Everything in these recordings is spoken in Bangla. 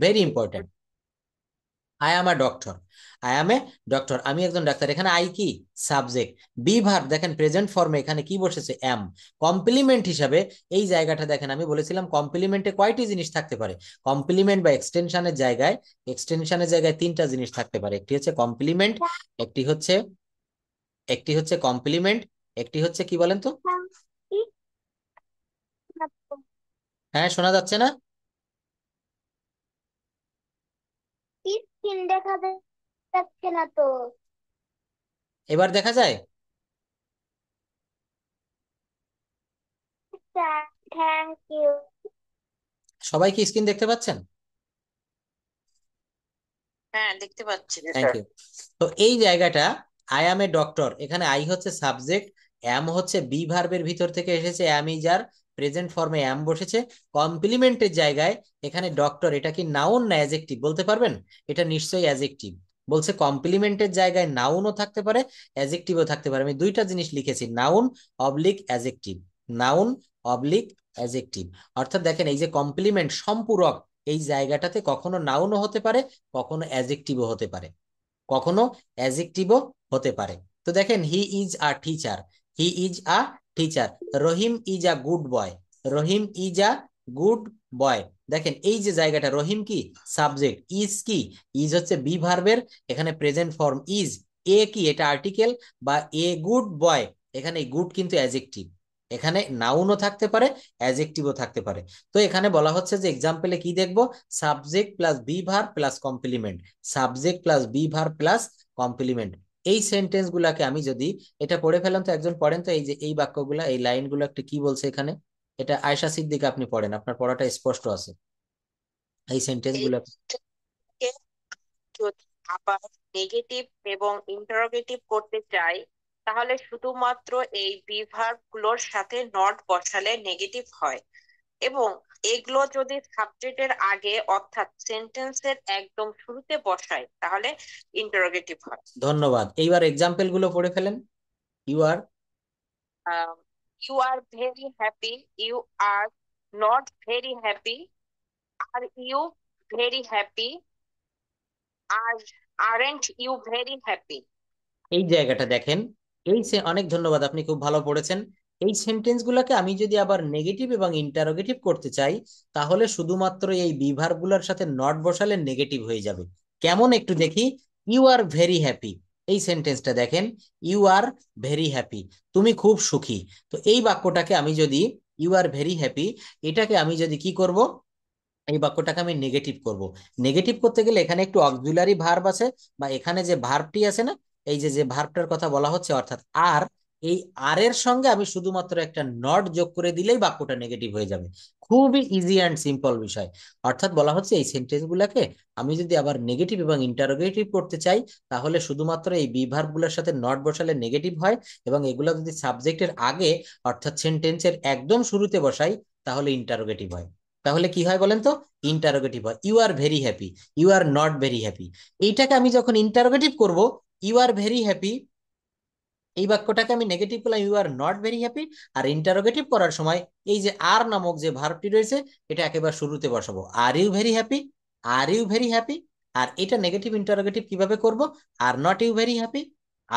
Very important. I am a doctor, I M a doctor, আমি একজন ডাক্তার। এখানে আই কি? সাবজেক্ট। বি ভার্ব দেখেন প্রেজেন্ট ফর্মে এখানে কি বসেছে? এম। কমপ্লিমেন্ট হিসাবে এই জায়গাটা দেখেন, আমি বলেছিলাম কমপ্লিমেন্টে কয়টি জিনিস থাকতে পারে। কমপ্লিমেন্ট বা এক্সটেনশনের জায়গায় তিনটা জিনিস থাকতে পারে। একটি হচ্ছে কমপ্লিমেন্ট, একটি হচ্ছে একটি হচ্ছে কমপ্লিমেন্ট, একটি হচ্ছে কি বলেন তো? হ্যাঁ, শোনা যাচ্ছে না? স্ক্রিন দেখা যাচ্ছে না তো। এবার দেখা যায়? Thank you. সবাই কি স্ক্রিন দেখতে পাচ্ছেন? হ্যাঁ, দেখতে পাচ্ছি। জি থ্যাংক স্যার। ইউ। তো এই জায়গাটা আই অ্যাম এ ডক্টর, এখানে আই হচ্ছে সাবজেক্ট, অ্যাম হচ্ছে বি ভার্বের ভিতর থেকে এসেছে, অ্যাম ইজ আর প্রেজেন্ট ফর্মে অ্যাম বসেছে। কমপ্লিমেন্টের জায়গায় এখানে ডক্টর, এটা কি নাউন না অ্যাজেক্টিভ বলতে পারবেন? এটা নিশ্চয়ই অ্যাজেক্টিভ। বলছে কমপ্লিমেন্টের জায়গায় নাউনও থাকতে পারে, অ্যাজেক্টিভও থাকতে পারে। আমি দুইটা জিনিস লিখেছি, noun oblique adjective, noun oblique adjective. অর্থাৎ দেখেন এই যে কমপ্লিমেন্ট সম্পূরক, এই জায়গাটাতে কখনো নাউনও হতে পারে, কখনো অ্যাজেক্টিভও হতে পারে, কখনো অ্যাজেক্টিভও হতে পারে। তো দেখেন he is a teacher, he is a teacher. Rahim is a good boy, Rahim is a good বয়। দেখেন এই যে জায়গাটা, রহিম কি? সাবজেক্ট, ইজ কি? ইজ হচ্ছে বি ভার্বের এখানে প্রেজেন্ট ফর্ম ইজ। এ কি? এটা আর্টিকেল বা এ গুড বয়, এখানে গুড কিন্তু অ্যাজেক্টিভ। এখানে নাউনও থাকতে পারে, অ্যাজেক্টিভও থাকতে পারে। তো এখানে বলা হচ্ছে যে এক্সাম্পলে কি দেখবো? Subject plus be verb plus complement, subject plus be verb plus complement. এই সেন্টেন্স গুলাকে আমি যদি, এটা পড়ে ফেলেন তো, একজন পড়েন তো, এই যে এই বাক্যগুলা, এই লাইনগুলো একটা কি বলছে এখানে? এটা আয়শা সিদ্দিক আপনি পড়েন, আপনার পড়াটা স্পষ্ট আছে। এই সেন্টেন্স এই গুলা। কে যদি আবার নেগেটিভ এবং ইন্টারোগেটিভ করতে চাই, তাহলে শুধুমাত্র এই বিভাগ গুলোর সাথে নট বসালে নেগেটিভ হয়, এবং এগুলো যদি সাবজেক্টের আগে অর্থাৎ সেন্টেন্সের একদম শুরুতে বসায় তাহলে ইন্টারোগেটিভ হয়। ধন্যবাদ। এইবার এক্সাম্পল গুলো পড়ে ফেলেন। You are, you are very happy, you are not very happy, are you very happy, আর আরেন্ট ইউ ভেরি হ্যাপি। এই জায়গাটা দেখেন, অনেক ধন্যবাদ, আপনি খুব ভালো পড়েছেন। এই সেন্টেন্স গুলাকে আমি যদি আবার নেগেটিভ এবং ইন্টারোগেটিভ করতে চাই, তাহলে শুধুমাত্র এই বিভার্ব গুলার সাথে নট বসালে নেগেটিভ হয়ে যাবে। কেমন একটু দেখি। ইউ আর ভেরি হ্যাপি, এই সেন্টেন্সটা দেখেন, ইউ আর ভেরি হ্যাপি, তুমি খুব সুখী। তো এই বাক্যটাকে আমি যদি, ইউ আর ভেরি হ্যাপি, এটাকে আমি যদি কি করব? এই বাক্যটাকে আমি নেগেটিভ করব। নেগেটিভ করতে গেলে এখানে একটু অক্সিলারি ভার্ব আছে, বা এখানে যে ভার্বটি আছে না, এই যে যে ভার্বটার কথা বলা হচ্ছে, অর্থাৎ আর, এই আর এর সঙ্গে আমি শুধুমাত্র একটা নট যোগ করে দিলেই বাক্যটা নেগেটিভ হয়ে যাবে। খুবই ইজি অ্যান্ড সিম্পল বিষয়। অর্থাৎ বলা হচ্ছে এই সেন্টেন্স গুলাকে আমি যদি আবার নেগেটিভ এবং ইন্টারোগেটিভ করতে চাই, তাহলে শুধুমাত্র এই বি ভার্ব গুলোর সাথে নট বসালে নেগেটিভ হয়, এবং এগুলো যদি সাবজেক্টের আগে অর্থাৎ সেন্টেন্সের একদম শুরুতে বসাই, তাহলে ইন্টারোগেটিভ হয়। তাহলে কি হয় বলেন তো? ইন্টারোগেটিভ হয়। You are very happy, you are not very happy. এইটাকে আমি যখন ইন্টারোগেটিভ করব, ইউ আর ভেরি হ্যাপি, এই বাক্যটাকে আমি নেগেটিভ করলাম, you are not very happy. আর ইন্টারোগেটিভ করার সময় এই যে আর নামক যে ভার্বটি রয়েছে, এটা একেবারে শুরুতে বসাবো, are you very happy, are you very happy. আর এটা নেগেটিভ ইন্টারোগেটিভ কিভাবে করব? Are not you very happy,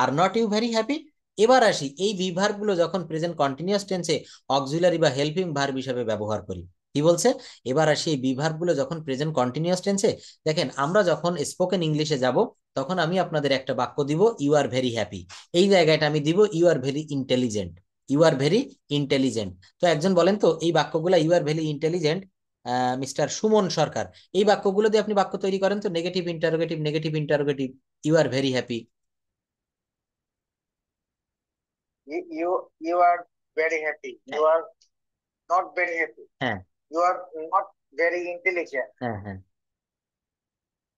are not you very happy. এবার আসি, এই বিভার্ব গুলো যখন প্রেজেন্ট কন্টিনিউয়াস টেন্সে অক্সিলারি বা হেল্পিং ভার্ব হিসেবে ব্যবহার করি, কি বলছে? এবার আসি এই বিভার্ব গুলো যখন প্রেজেন্ট কন্টিনিউয়াস টেন্সে, দেখেন আমরা যখন স্পোকেন ইংলিশে যাব, তখন আমি আপনাদের একটা বাক্য দিব, ইউ আর ভেরি হ্যাপি। এই জায়গাটা আমি দিব you are very intelligent, you are very intelligent. তো একজন বলেন তো এই বাক্যগুলো, you are very intelligent, mister Suman Sarkar, এই বাক্যগুলো দিয়ে আপনি বাক্য তৈরি করেন তো, negative interrogative, negative interrogative, you are very happy. You are very happy. You are not very happy. হ্যাঁ, You are not very intelligent. হ্যাঁ, হ্যাঁ।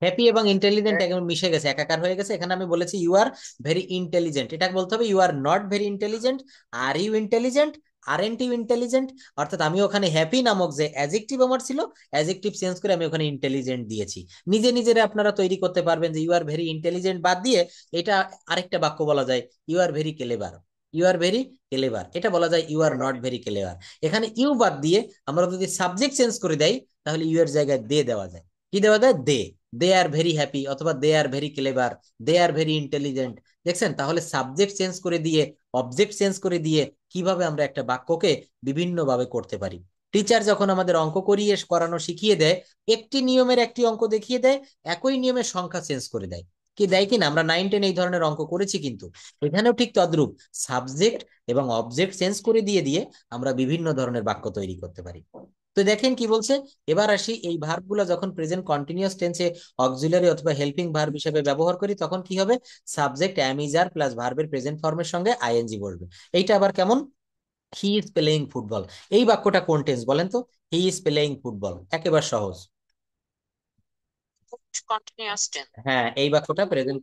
হ্যাপি এবং ইন্টেলিজেন্ট Then একদম মিশে গেছে, একাকার হয়ে গেছে। এখানে আমি বলেছি ইউ আর ভেরি ইন্টেলিজেন্ট, এটা বলতে হবে you are not very intelligent. Are you intelligent, aren't you intelligent. অর্থাৎ আমি ওখানে হ্যাপি নামক যে অ্যাজেক্টিভ আমার ছিল, অ্যাজেক্টিভ চেঞ্জ করে আমি ওখানে ইন্টেলিজেন্ট দিয়েছি। নিজে নিজেরা আপনারা তৈরি করতে পারবেন যে ইউ আর ভেরি ইন্টেলিজেন্ট বাদ দিয়ে এটা আরেকটা বাক্য বলা যায়, you are very clever, you are very clever. এটা বলা যায় you are not very clever. এখানে ইউ বাদ দিয়ে আমরা যদি সাবজেক্ট চেঞ্জ করে দেই, তাহলে ইউ এর জায়গায় দে দেওয়া যায়। কি দেওয়া যায়? দে। দে আর ভেরি হ্যাপি, অথবা they are very clever, they are very intelligent. দেখছেন? তাহলে সাবজেক্ট চেঞ্জ করে দিয়ে, অবজেক্ট চেঞ্জ করে দিয়ে কিভাবে আমরা একটা বাক্যকে বিভিন্ন ভাবে করতে পারি। টিচার যখন আমাদের অঙ্ক করিয়ে করানো শিখিয়ে দেয়, একটি নিয়মের একটি অঙ্ক দেখিয়ে দেয়, একই নিয়মের সংখ্যা চেঞ্জ করে দেয়। কি দেয় কিনা? আমরা 9 10 এই ধরনের অঙ্ক করেছি, কিন্তু এখানেও ঠিক তদ্রূপ সাবজেক্ট এবং অবজেক্ট চেঞ্জ করে দিয়ে দিয়ে আমরা বিভিন্ন ধরনের বাক্য তৈরি করতে পারি। তো দেখেন কি বলছে। এবার আসি, এই ভার্ব গুলো যখন প্রেজেন্ট কন্টিনিউয়াস টেন্সে অক্সিলারি অথবা হেল্পিং ভার্ব হিসেবে ব্যবহার করি, তখন কি হবে? Subject am is are plus ভার্বের প্রেজেন্ট ফর্মের সঙ্গে আইএনজি বসবে। এইটা আবার কেমন? He is playing football. এই বাক্যটা কোন টেন্স বলেন তো? হি ইজ প্লেইং ফুটবল, একেবারে সহজ। Continuous tense. হ্যাঁ, এই বাক্যটা প্রেজেন্ট।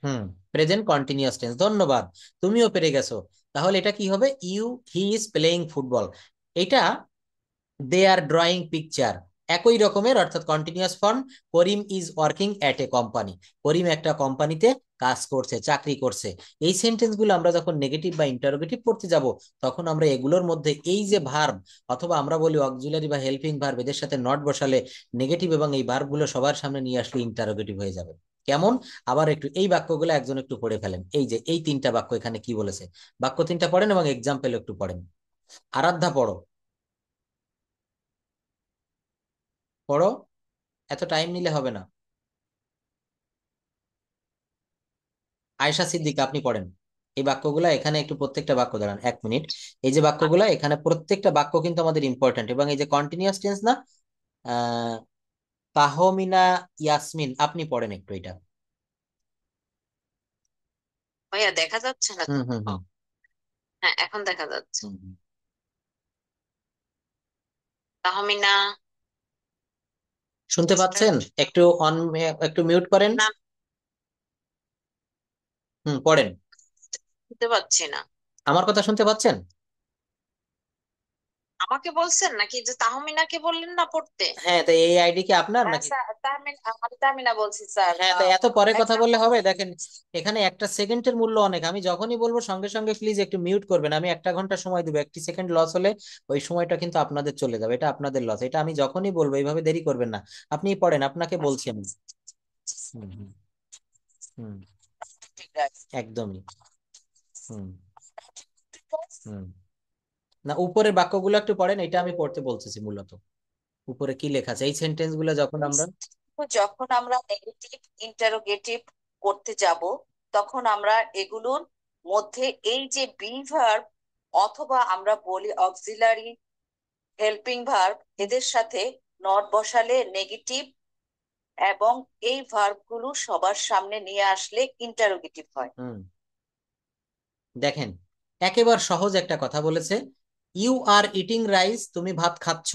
হুম, প্রেজেন্ট কন্টিনিউয়াস টেন্স। ধন্যবাদ, তুমিও পেরে গেছো। তাহলে এটা কি হবে? He is playing football. এটা দে আর ড্রয়িং পিকচার, একই রকমের, অর্থাৎ continuous form. Karim is working at a company. Karim একটা কোম্পানিতে কাজ করছে, চাকরি করছে। এই সেন্টেন্স গুলো আমরা যখন নেগেটিভ বা ইন্টারোগেটিভ করতে যাব, তখন আমরা এগুলোর মধ্যে এই যে ভার্ব, অথবা আমরা বলি অক্সিলারি বা হেল্পিং ভার্ব, এদের সাথে নট বসালে নেগেটিভ, এবং এই ভার্ব গুলো সবার সামনে নিয়ে আসলে ইন্টারোগেটিভ হয়ে যাবে। কেমন? আবার একটু এই বাক্যগুলো একজন একটু পড়ে ফেলেন। এই যে এই তিনটা বাক্য এখানে কি বলেছে, বাক্য তিনটা পড়েন এবং এক্সাম্পল একটু পড়েন। আরাধ্যা পড়ো, পড়ো, এত টাইম নিলে হবে না। আয়েশা সিদ্দিক, আপনি পড়েন। এই বাক্যগুলা এখানে একটু, প্রত্যেকটা বাক্য দাঁড়ান 1 মিনিট। এই যে বাক্যগুলা এখানে, প্রত্যেকটা বাক্য কিন্তু আমাদের ইম্পর্টেন্ট, এবং এই যে কন্টিনিউয়াস টেন্স না। আহ তাহমিনা ইয়াসমিন, আপনি পড়েন একটু এটা। ভাইয়া দেখা যাচ্ছে না হুম তো? হুম ও, হুম হ্যাঁ এখন দেখা যাচ্ছে। হুম হুম। তাহমিনা শুনতে পাচ্ছেন? স্টুডেন্ট একটু অন, একটু মিউট করেন। না, হুম, পড়েন। শুনতে পাচ্ছি না। আমার কথা শুনতে পাচ্ছেন? আমাকে বলছেন নাকি যে তাহমিনাকে বললেন না পড়তে? হ্যাঁ, তো এই আইডি কি আপনার নাকি? স্যার তাহমিনা, আমি তাহমিনা বলছি স্যার। হ্যাঁ, তো এত পরে কথা একটা বললে হবে? দেখেন, এখানে একটা সেকেন্ডের মূল্য অনেক। আমি যখনই বলবো সঙ্গে সঙ্গে প্লিজ একটু মিউট করবেন। আমি 1 ঘন্টা সময় দেবো, 1 সেকেন্ড লস হলে ওই সময়টা কিন্তু আপনাদের চলে যাবে, এটা আপনাদের লস। এটা আমি যখনই বলবো, এইভাবে দেরি করবেন না। আপনি পড়েন, আপনাকে বলছি আমি। হুম হুম হুম, একদমই। হুম হুম। না, উপরের বাক্যগুলো একটু পড়েন, এটা আমি পড়তে বলতেছি মূলত। উপরে কি লেখা আছে, এই সেন্টেন্স গুলো যখন আমরা। যখন আমরা নেগেটিভ ইন্টারোগেটিভ করতে যাব, তখন আমরা এগুলোর মধ্যে এই যে বি ভার্ব অথবা আমরা বলি অক্সিলারি হেল্পিং ভার্ব, এদের সাথে নট বসালে নেগেটিভ, এবং এই ভার্ব গুলো সবার সামনে নিয়ে আসলে ইন্টারোগেটিভ হয়। হুম, দেখেন, একেবারে সহজ একটা কথা বলেছে। ইউ আর ইটিং রাইস, তুমি ভাত খাচ্ছ।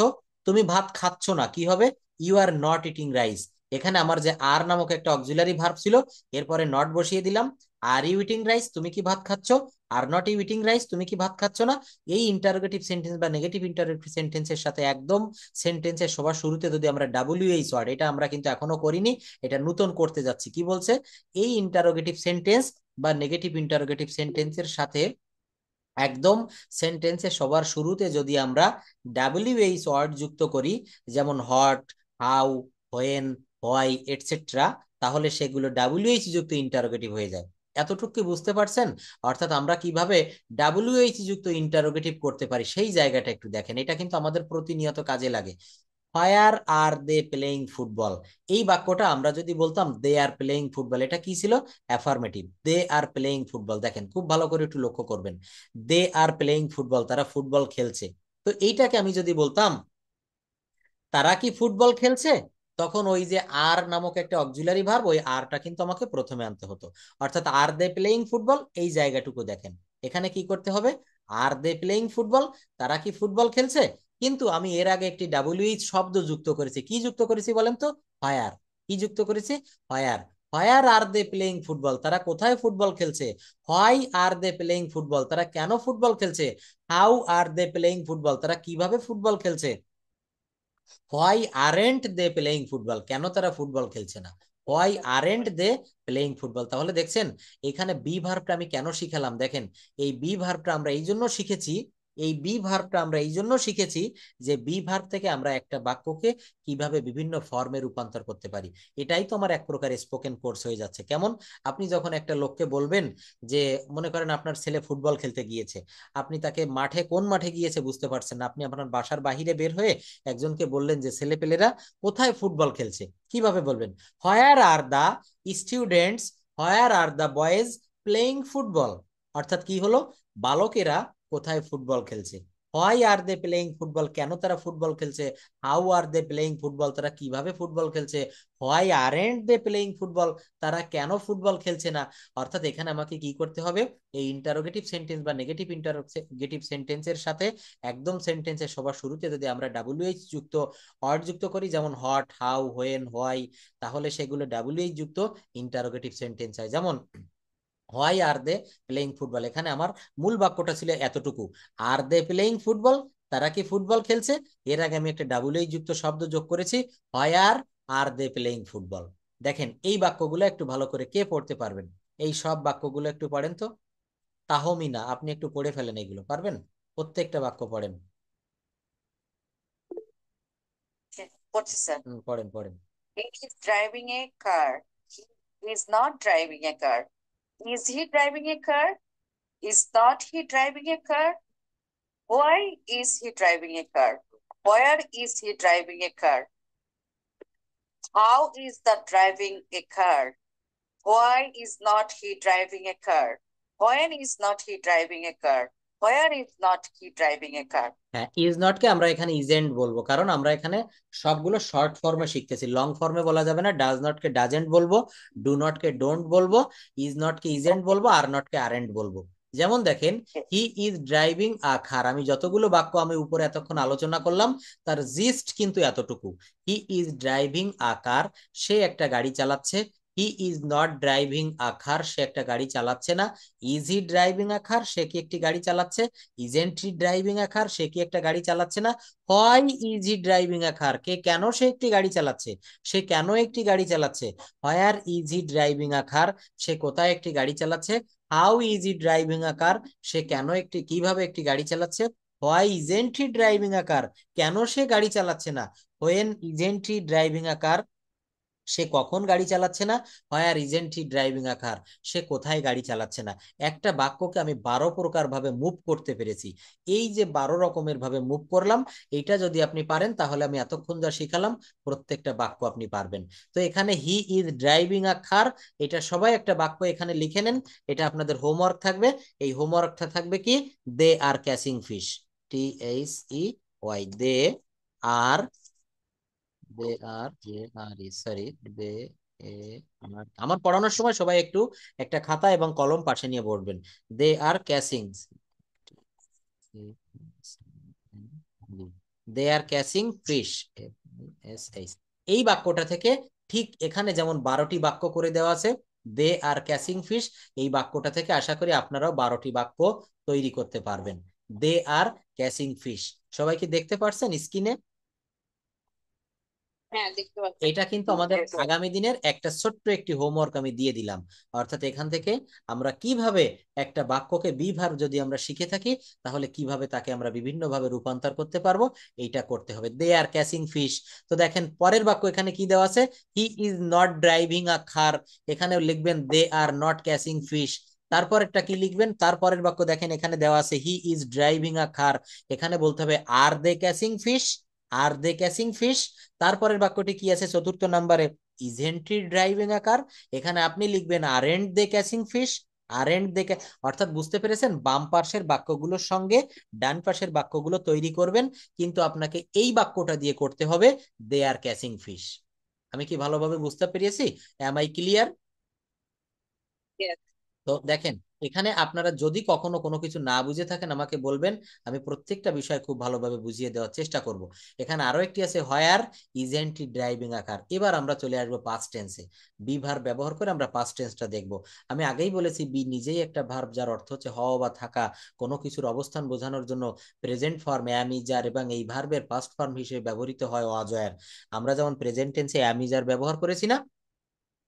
তুমি ভাত খাচ্ছ না, কি হবে? You are not eating rice. এখানে আমার যে আর নামক একটা অক্সিলারি ভার্ব ছিল, এরপরে নট বসিয়ে দিলাম। আর ইউ ইটিং রাইস, তুমি কি ভাত খাচ্ছ? Are not you eating rice, তুমি কি ভাত খাচ্ছ না? এই ইন্টারোগেটিভ সেন্টেন্স বা নেগেটিভ ইন্টারোগেটিভ সেন্টেন্সের সাথে একদম সেন্টেন্সের সবার শুরুতে যদি আমরা ডাব্লিউএইচ ওয়ার্ড, এটা আমরা কিন্তু এখনো করিনি, এটা নতুন করতে যাচ্ছি। কি বলছে? এই ইন্টারোগেটিভ সেন্টেন্স বা নেগেটিভ ইন্টারোগেটিভ সেন্টেন্সের সাথে একদম সেন্টেন্সে সবার শুরুতে যদি আমরা ডাব্লিউএইচ ওয়ার্ড যুক্ত করি, যেমন hot, how, when, why, etcetera, তাহলে সেগুলো ডাব্লিউএইচ যুক্ত ইন্টারোগেটিভ হয়ে যায়। এতটুকু কি বুঝতে পারছেন? অর্থাৎ আমরা কিভাবে ডাব্লিউএইচ যুক্ত ইন্টারোগেটিভ করতে পারি, সেই জায়গাটা একটু দেখেন। এটা কিন্তু আমাদের প্রতিনিয়ত কাজে লাগে। Where are they playing football, এই বাক্যটা আমরা যদি বলতাম দে আর প্লেইং ফুটবল, এটা কি ছিল? Affirmative. They are playing football, দেখেন খুব ভালো করে একটু লক্ষ্য করবেন। দে আর প্লেইং ফুটবল, তারা ফুটবল খেলছে। তো এইটাকে আমি যদি বলতাম তারা কি ফুটবল খেলছে, তখন ওই যে আর নামক একটা অক্সিলারি ভার্ব, ওই আরটা কিন্তু আমাকে প্রথমে আনতে হতো। অর্থাৎ আর দে প্লেইং ফুটবল, এই জায়গাটুকু দেখেন। এখানে কি করতে হবে? আর দে প্লেইং ফুটবল, তারা কি ফুটবল খেলছে। কিন্তু আমি এর আগে একটি ডাব্লিউএইচ শব্দ যুক্ত করেছি। কি যুক্ত করেছি বলেন তো? ফায়ার। কি যুক্ত করেছি? Where. Where are they playing football, তারা কোথায় ফুটবল খেলছে? Why are they playing football, তারা কেন ফুটবল খেলছে? How are they playing football, তারা কিভাবে ফুটবল খেলছে? Why aren't they playing football, কেন তারা ফুটবল খেলছে না? Why aren't they playing football. তাহলে দেখছেন, এখানে বি ভার্বটা আমি কেন শিখালাম? দেখেন, এই বি ভার্বটা আমরা এই জন্য শিখেছি, এই বি ভার্বটা আমরা এই জন্য শিখেছি যে বি ভার্ব থেকে আমরা একটা বাক্যকে কিভাবে বিভিন্ন ফর্মে রূপান্তর করতে পারি। এটাই তো আমার এক প্রকার স্পোকেন কোর্স হয়ে যাচ্ছে। কেমন? আপনি যখন একটা লোককে বলবেন যে, মনে করেন আপনার ছেলে ফুটবল খেলতে গিয়েছে, আপনি তাকে মাঠে, কোন মাঠে গিয়েছে বুঝতে পারছেন না, আপনি আপনার বাসার বাহিরে বের হয়ে একজনকে বললেন যে ছেলেপেলেরা কোথায় ফুটবল খেলছে, কিভাবে বলবেন? Where are the students, where are the boys playing football. অর্থাৎ কি হলো, বালকেরা কোথায় ফুটবল খেলছে। Why are they playing football, কেন তারা ফুটবল খেলছে। How are they playing football, তারা কিভাবে ফুটবল খেলছে। Why aren't they playing football, তারা কেন ফুটবল খেলছে না। অর্থাৎ এখানে আমাকে কি করতে হবে, এই ইন্টারোগেটিভ সেন্টেন্স বা নেগেটিভ ইন্টারোগেটিভ সেন্টেন্সের সাথে একদম সেন্টেন্সের সবার শুরুতে যদি আমরা ডাব্লিউএইচ যুক্ত ওয়ার্ড যুক্ত করি, যেমন হট, হাউ, হোয়েন, হোয়াই, তাহলে সেগুলো ডাব্লিউএইচ যুক্ত ইন্টারোগেটিভ সেন্টেন্স হয়। যেমন why are they playing football, এখানে আমার মূল বাক্যটা ছিল এতটুকু, আর দে প্লেইং ফুটবল, তারা কি ফুটবল খেলছে। এর আগে আমি একটা ডাব্লিউএইচ যুক্ত শব্দ যোগ করেছি, why are they playing football. দেখেন এই বাক্যগুলো একটু ভালো করে কে পড়তে পারবেন? এই সব বাক্যগুলো একটু পড়েন তো। তাহমিনা, আপনি একটু পড়ে ফেলেন, এগুলো পারবেন? প্রত্যেকটা বাক্য পড়েন। করছি স্যার। পড়েন পড়েন। He is driving a car. He is not driving a car. Is he driving a car? Is not he driving a car? Why is he driving a car? Where is he driving a car? How is the driving a car? Why is not he driving a car? When is not he driving a car? Where is not he driving a car? হ্যাঁ, ইজ নট কে আমরা এখানে ইজেন্ট বলবো, কারণ আমরা এখানে সবগুলো শর্ট ফর্মে শিখতেছি, লং ফর্মে বলা যাবে না। ডাজ নট কে ডাজেন্ট বলবো, ডু নট কে ডোন্ট বলবো, ইজ নট কে ইজেন্ট বলবো, আর নট কে আরেন্ট বলবো। যেমন দেখেন, হি ইজ ড্রাইভিং আ কার, আমি যতগুলো বাক্য আমি উপরে এতক্ষণ আলোচনা করলাম তার জিস্ট কিন্তু এতটুকু। হি ইজ ড্রাইভিং আ কার, সে একটা গাড়ি চালাচ্ছে। He is not driving a car, সে একটা গাড়ি চালাচ্ছে না। Is he driving a car, সে কি একটি গাড়ি চালাচ্ছে। Isn't he driving a car, সে কি একটা গাড়ি চালাচ্ছে না। Why is he driving a car, কে কেন সে একটি গাড়ি চালাচ্ছে, সে কেন একটি গাড়ি চালাচ্ছে। Where is he driving a car, সে কোথায় একটি গাড়ি চালাচ্ছে। How is he driving a car, সে কেন একটি, কিভাবে একটি গাড়ি চালাচ্ছে। Why isn't he driving a car, কেন সে গাড়ি চালাচ্ছে না। When isn't he driving a car, সে কখন গাড়ি চালাচ্ছে না। হোয়ার isn't he driving a car, সে কোথায় গাড়ি চালাচ্ছে না। একটা বাক্যকে আমি 12 প্রকার ভাবে মুভ করতে পেরেছি। এই যে 12 রকমের ভাবে মুভ করলাম, এটা যদি আপনি পারেন তাহলে আমি এতক্ষণ যা শিখালাম প্রত্যেকটা বাক্য আপনি পারবেন। তো এখানে হি ইজ ড্রাইভিং আ কার, এটা সবাই একটা বাক্য এখানে লিখে নেন, এটা আপনাদের হোমওয়ার্ক থাকবে। এই হোমওয়ার্কটা থাকবে কি, they are catching fish, THEY, they are, they are, sorry, they এ আমার পড়ানোর সময় সবাই একটু একটা খাতা এবং কলম পাশে নিয়ে বসবেন। দে are catching, they are catching fish, এই বাক্যটা থেকে ঠিক এখানে যেমন 12টি বাক্য করে দেওয়া আছে, দে আর ক্যাচিং ফিশ, এই বাক্যটা থেকে আশা করি আপনারাও 12টি বাক্য তৈরি করতে পারবেন। দে আর ক্যাচিং ফিশ, সবাই কি দেখতে পারছেন স্ক্রিনে? হ্যাঁ, দেখতে পাচ্ছি। এটা কিন্তু আমাদের আগামী দিনের একটা ছোট্ট একটি হোমওয়ার্ক আমি দিয়ে দিলাম। অর্থাৎ এখান থেকে আমরা কিভাবে একটা বাক্যকে বি ভার্ব যদি আমরা শিখে থাকি, তাহলে কিভাবে তাকে আমরা বিভিন্ন ভাবে রূপান্তর করতে পারবো, এইটা করতে হবে। They are catching fish. তো দেখেন পরের বাক্য এখানে কি দেওয়া আছে, he is not driving a car, এখানে লিখবেন they are not catching fish. তারপরেরটা কি লিখবেন, তারপরের বাক্য দেখেন এখানে দেওয়া আছে he is driving a car, এখানে বলতে হবে আর দে ক্যাচিং ফিশ, আর দে ক্যাচিং ফিশ। তারপরের বাক্যটি কি আছে চতুর্থ নম্বরে, isn't he driving a car, এখানে আপনি লিখবেন aren't they catching fish, aren't they. অর্থাৎ বুঝতে পেরেছেন, বাম পাশের বাক্যগুলোর সঙ্গে ডান পাশের বাক্যগুলো তৈরি করবেন, কিন্তু আপনাকে এই বাক্যটা দিয়ে করতে হবে, দে আর ক্যাচিং ফিশ। আমি কি ভালোভাবে বুঝতে পেরেছি? Am I clear? Yes. তো দেখেন, এখানে আপনারা যদি কখনো কোনো কিছু না বুঝে থাকেন আমাকে বলবেন, আমি প্রত্যেকটা বিষয় খুব ভালোভাবে বুঝিয়ে দেওয়ার চেষ্টা করব। এখানে আরো একটি আছে, হোয়ার ইজেন্ট হি ড্রাইভিং আ কার। এবার আমরা চলে আসবো পাস্ট টেন্সে, বি ভার্ব ব্যবহার করে আমরা পাস্ট টেন্সটা দেখব। আমি আগেই বলেছি বি নিজেই একটা ভার্ব, যার অর্থ হচ্ছে হওয়া বা থাকা, কোনো কিছুর অবস্থান বোঝানোর জন্য প্রেজেন্ট ফর্ম অ্যাম ইজ আর, এবং এই ভার্বের পাস্ট ফর্ম হিসেবে ব্যবহৃত হয় ওয়াজ ওয়্যার। আমরা যেমন প্রেজেন্ট টেন্সে অ্যাম ইজ আর ব্যবহার করেছি না,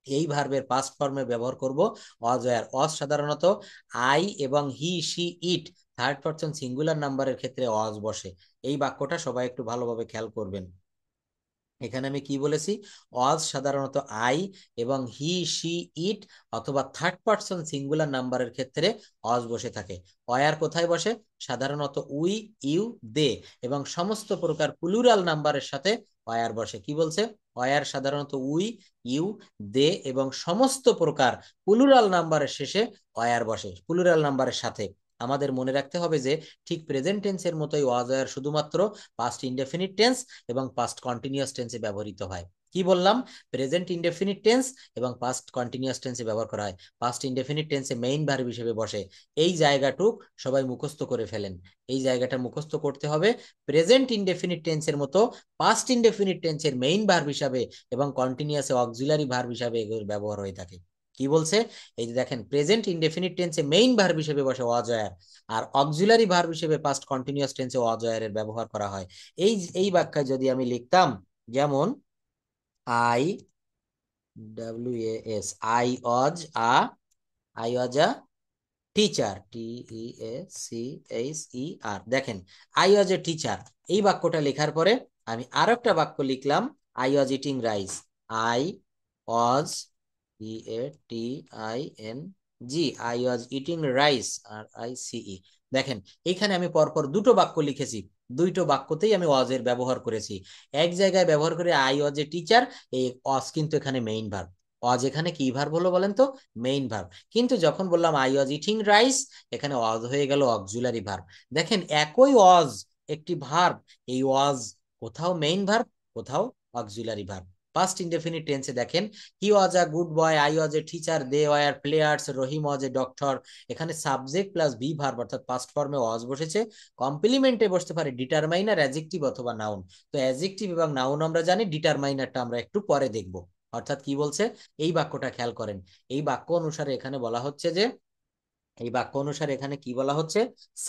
এই ভার্বের পাস্ট ফর্মে ব্যবহার করব ওয়াজ ওয়্যার। ওয়াজ সাধারণত আই এবং he, she, it third person singular নাম্বারের ক্ষেত্রে অজ বসে। এই বাক্যটা সবাই একটু ভালোভাবে খেয়াল করবেন। এখানে আমি কি বলেছি, অজ সাধারণত আই এবং হি সি ইট অথবা থার্ড পারসন সিঙ্গুলার নাম্বারের ক্ষেত্রে অজ বসে থাকে। অয়ার কোথায় বসে? সাধারণত উই, ইউ, দে এবং সমস্ত প্রকার প্লুরাল নাম্বারের সাথে অয়ার বসে। কি বলছে? অয়ার সাধারণত উই, ইউ, দে এবং সমস্ত প্রকার প্লুরাল নাম্বারের শেষে অয়ার বসে, প্লুরাল নাম্বারের সাথে। আমাদের মনে রাখতে হবে যে ঠিক প্রেজেন্ট টেন্সের মতোই ওয়াজ ওয়্যার শুধুমাত্র পাস্ট ইনডেফিনিট টেন্স এবং পাস্ট কন্টিনিউয়াস টেন্সে ব্যবহৃত হয়। কি বললাম? প্রেজেন্ট ইনডেফিনিট টেন্স এবং পাস্ট কন্টিনিউয়াস টেন্সে ব্যবহার করা হয়। পাস্ট ইনডেফিনিট টেন্সে মেইন ভার্ব হিসেবে বসে। এই জায়গাটুক সবাই মুখস্থ করে ফেলেন। এই জায়গাটা মুখস্থ করতে হবে। প্রেজেন্ট ইনডেফিনিট টেন্সের মতো পাস্ট ইনডেফিনিট টেন্সের মেইন ভার্ব হিসাবে এবং কন্টিনিউয়াসে অক্সিলারি ভার্ব হিসাবে এগুলোর ব্যবহার হয়ে থাকে। কি বলছে? এই যে দেখেন, প্রেজেন্ট ইনডেফিনিট টেন্সে মেইন ভার্ব হিসেবে বসে ওয়াজ ওয়্যার, আর অক্সিলারি ভার্ব হিসেবে পাস্ট কন্টিনিউয়াস টেন্সে ওয়াজ ওয়্যার এর ব্যবহার করা হয়। এই এই বাক্যায় যদি আমি লিখতাম, যেমন I W A S, I was a, I was a teacher, T E A C H E R. দেখেন, আই ওয়াজ এ টিচার, এই বাক্যটা লেখার পরে আমি আরো একটা বাক্য লিখলাম, I was eating rice, I was, E A T I N G, I was eating rice, R I C E. দেখেন, এখানে আমি পরপর দুটো বাক্য লিখেছি, দুইটো বাক্যতেই আমি ওয়াজ এর ব্যবহার করেছি। এক জায়গায় ব্যবহার করে আই ওয়াজ এ টিচার, এই ওয়াজ কিন্তু এখানে মেইন ভার্ব। ওয়াজ এখানে কি ভার্ব হলো বলেন তো? Main verb. কিন্তু যখন বললাম আই ওয়াজ ইটিং রাইস, এখানে ওয়াজ হয়ে গেল অক্সিলারি ভার্ব। দেখেন, একই ওয়াজ, একটি ভার্ব, এই ওয়াজ কোথাও মেইন ভার্ব, কোথাও অক্সিলারি ভার্ব। পাস্ট ইনডেফিনিট টেন্সে দেখেন, he was a good boy, I was a teacher, they were players, Rahim was a doctor. এখানে সাবজেক্ট প্লাস বি ভার্ব অর্থাৎ পাস্ট ফর্মে ওয়াজ বসেছে। কমপ্লিমেন্টে বসতে পারে ডিটারমাইনার, অ্যাডজেক্টিভ অথবা নাউন। তো অ্যাডজেক্টিভ এবং নাউন আমরা জানি, ডিটারমাইনারটা আমরা একটু পরে দেখব। অর্থাৎ কি বলছে? এই বাক্যটা খেয়াল করেন। এই বাক্য অনুসারে এখানে বলা হচ্ছে যে, এই বাক্য অনুসারে এখানে কি বলা হচ্ছে,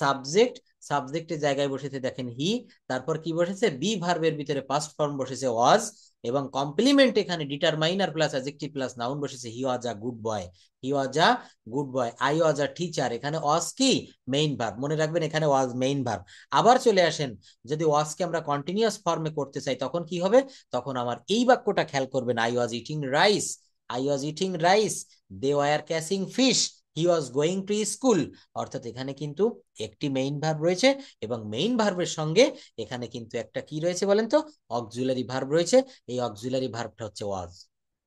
সাবজেক্ট, সাবজেক্টের জায়গায় বসেছে দেখেন হি, তারপর কি বসেছে, বি ভার্বের ভিতরে পাস্ট ফর্ম বসেছে ওয়াজ, এবং কমপ্লিমেন্ট এখানে determiner plus adjective plus noun বসেছে, he was a good boy, he was a good boy, I was a teacher. এখানে ওয়াজ কি? Main verb. মনে রাখবেন, এখানে ওয়াজ মেইন ভার্ব। আবার চলে আসেন, যদি ওয়াজকে আমরা কন্টিনিউয়াস ফর্মে করতে চাই তখন কি হবে? তখন আমার এই বাক্যটা খেয়াল করবেন, I was eating rice, I was eating rice, they were catching fish, he was going to school. অর্থাৎ এখানে কিন্তু একটি মেইন ভার্ব রয়েছে এবং মেইন ভার্বের সঙ্গে এখানে কিন্তু একটা কি রয়েছে বলেন তো? অক্সিলারি ভার্ব রয়েছে। এই অক্সিলারি ভার্বটা হচ্ছে ওয়াজ।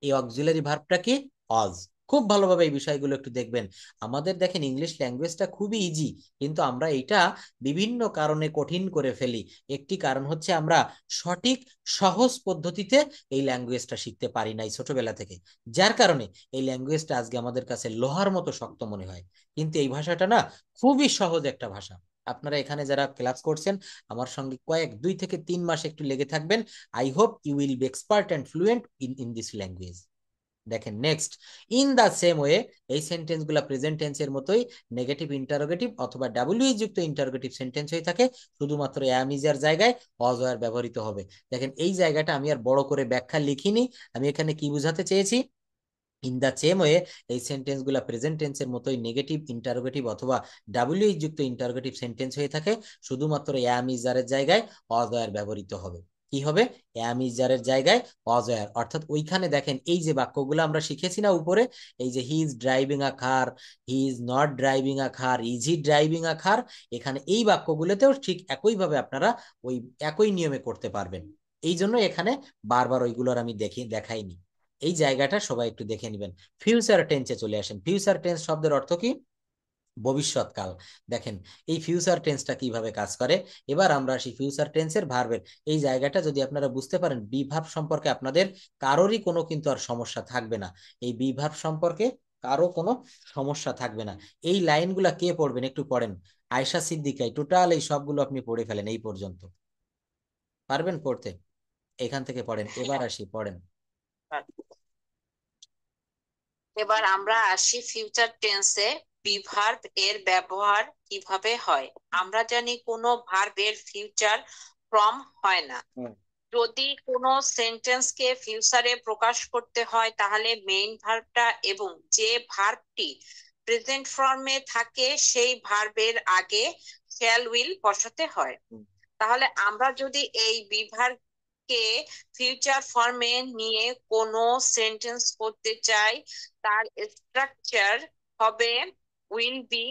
এই অক্সিলারি ভার্বটা কি? ওয়াজ। খুব ভালোভাবে এই বিষয়গুলো একটু দেখবেন। আমাদের দেখেন, ইংলিশ ল্যাঙ্গুয়েজটা খুবই ইজি, কিন্তু আমরা এটা বিভিন্ন কারণে কঠিন করে ফেলি। একটি কারণ হচ্ছে আমরা সঠিক সহজ পদ্ধতিতে এই ল্যাঙ্গুয়েজটা শিখতে পারি নাই ছোটবেলা থেকে, যার কারণে এই ল্যাঙ্গুয়েজটা আজকে আমাদের কাছে লোহার মতো শক্ত মনে হয়। কিন্তু এই ভাষাটা না, খুবই সহজ একটা ভাষা। আপনারা এখানে যারা ক্লাস করছেন, আমার সঙ্গে 2 থেকে 3 মাস একটু লেগে থাকবেন। I hope you will be expert and fluent in this language. দেখেন next, in the same way, এই সেন্টেন্স গুলা প্রেজেন্ট টেন্সের মতোই নেগেটিভ ইন্টারোগেটিভ অথবা ডাব্লিউ যুক্ত ইন্টারোগেটিভ সেন্টেন্স হয়ে থাকে। শুধুমাত্র অ্যাম ইজ এর জায়গায় ওয়াজ ওয়্যার ব্যবহৃত হবে। দেখেন, এই জায়গাটা আমি আর বড় করে ব্যাখ্যা লিখিনি। আমি এখানে কি বুঝাতে চেয়েছি, ইন দা সেম ওয়ে, এই সেন্টেন্স গুলা প্রেজেন্ট টেন্সের মতোই নেগেটিভ ইন্টারোগেটিভ অথবা ডাব্লিউ যুক্ত ইন্টারোগেটিভ সেন্টেন্স হয়ে থাকে। শুধুমাত্র অ্যাম ইজ এর জায়গায় ওয়াজ ওয়্যার ব্যবহৃত হবে। কি হবে? অ্যাম ইজ এর জায়গায় ওয়াজ ওয়্যার। অর্থাৎ ওইখানে দেখেন, এই যে বাক্যগুলো আমরা শিখেছি না উপরে, এই যে he is driving a car, he is not driving a car, is he driving a car, এখানে এই বাক্যগুলোতেও ঠিক একইভাবে আপনারা ওই একই নিয়মে করতে পারবেন। এই জন্য এখানে বারবার ওইগুলোর আমি দেখাইনি। এই জায়গাটা সবাই একটু দেখে নেবেন। ফিউচার টেন্সে চলে আসেন। ফিউচার টেন্স শব্দের অর্থ কি? ভবিষ্যৎকাল। দেখেন, এই ফিউচার টেন্সটা কিভাবে কাজ করে। এবার আমরা আসি ফিউচার টেন্সের ভার্বের এই জায়গাটা। যদি আপনারা বুঝতে পারেন, বি ভার্ব সম্পর্কে আপনাদের কারোরই কোনো কিন্তু আর সমস্যা থাকবে না। এই বি ভার্ব সম্পর্কে কারো কোনো সমস্যা থাকবে না। এই লাইনগুলা কে পড়বেন? একটু পড়েন। আয়শা সিদ্দিকাই টোটাল এই সবগুলো আপনি পড়ে ফেলেন এই পর্যন্ত। পারবেন পড়তে? এখান থেকে পড়েন। এবার আসি, পড়েন। এবার আমরা আসি ফিউচার টেন্সে বিভার্ব এর ব্যবহার কিভাবে হয়। আমরা জানি কোনো ভার্বের ফিউচার ফর্ম হয় না। যদি কোনো সেন্টেন্সকে ফিউচারে প্রকাশ করতে হয় তাহলে মেইন ভার্বটা এবং যে ভার্বটি প্রেজেন্ট ফর্মে থাকে সেই ভার্বের আগে শ্যাল উইল বসাতে হয়। তাহলে আমরা যদি এই বিভাগকে ফিউচার ফর্মে নিয়ে কোনো সেন্টেন্স করতে চাই, তার স্ট্রাকচার হবে উইল বি।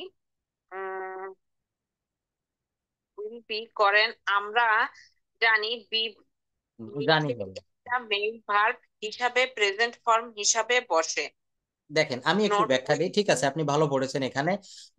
উইল বি করেন আমরা জানি বি জানি বলো। মেইন ভার্ব হিসাবে প্রেজেন্ট ফর্ম হিসাবে বসে। দেখেন আমি একটু নট ব্যাখ্যা দিই, উইল ঠিক আছে আপনি ভালো পড়েছেন। এখানে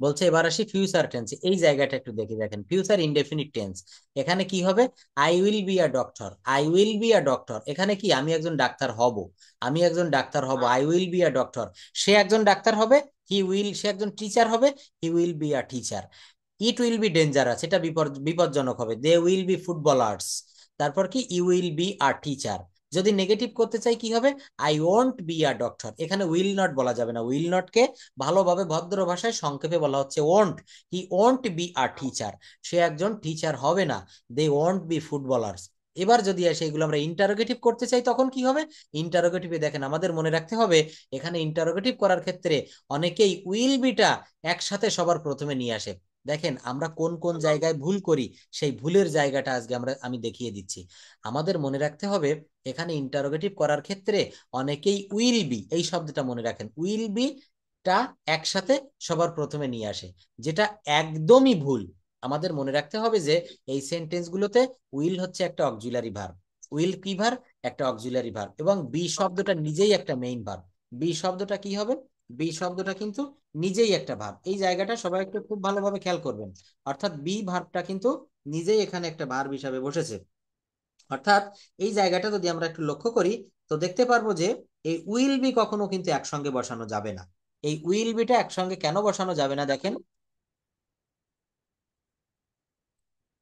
বলছে এবার আসি ফিউচার টেন্স, এই জায়গাটা একটু দেখি। দেখেন ফিউচার ইনডেফিনিট টেন্স, এখানে কি হবে? I will be a doctor, I will be a doctor. এখানে কি আমি একজন ডাক্তার হব, আমি একজন ডাক্তার হব, I will be a doctor. সে একজন ডাক্তার হবে, হি উইল, সে একজন টিচার হবে, he will be a teacher. It will be dangerous, এটা বিপজ্জনক হবে, দে উইল বি ফুটবলার্স। তারপর কি, you will be a teacher. যদি নেগেটিভ করতে চাই কি হবে? I won't be a doctor. এখানে উইল নট বলা যাবে না, উইল নট কে ভালোভাবে ভদ্র ভাষায় সংক্ষেপে বলা হচ্ছে won't. He won't be a teacher, সে একজন টিচার হবে না। They won't be footballers. এবার যদি আসে এগুলো আমরা ইন্টারোগেটিভ করতে চাই তখন কি হবে? ইন্টারোগেটিভে দেখেন আমাদের মনে রাখতে হবে, এখানে ইন্টারোগেটিভ করার ক্ষেত্রে অনেকেই উইল বিটা একসাথে সবার প্রথমে নিয়ে আসে। দেখেন আমরা কোন কোন জায়গায় ভুল করি, সেই ভুলের জায়গাটা আজকে আমি দেখিয়ে দিচ্ছি। আমাদের মনে রাখতে হবে এখানে ইন্টারোগেটিভ করার ক্ষেত্রে অনেকেই উইল বি, এই শব্দটা মনে রাখেন, উইল বি টা একসাথে সবার প্রথমে নিয়ে আসে, যেটা একদমই ভুল। আমাদের মনে রাখতে হবে যে এই সেন্টেন্স গুলোতে উইল হচ্ছে একটা অক্সিলারি ভার্ব। উইল কি ভার্ব? একটা অক্সিলারি ভার্ব, এবং বি শব্দটা নিজেই একটা মেইন ভার্ব। বি শব্দটা কি হবে? বি শব্দটা কিন্তু নিজেই একটা ভার্ব। এই জায়গাটা সবাই একটু খুব ভালোভাবে খেয়াল করবেন। অর্থাৎ বি ভার্বটা কিন্তু নিজেই এখানে একটা ভার্ব হিসাবে বসেছে। অর্থাৎ এই জায়গাটা যদি আমরা একটু লক্ষ্য করি তো দেখতে পারবো যে এই উইল বি কখনো কিন্তু একসঙ্গে বসানো যাবে না। এই উইল বিটা একসঙ্গে কেন বসানো যাবে না দেখেন,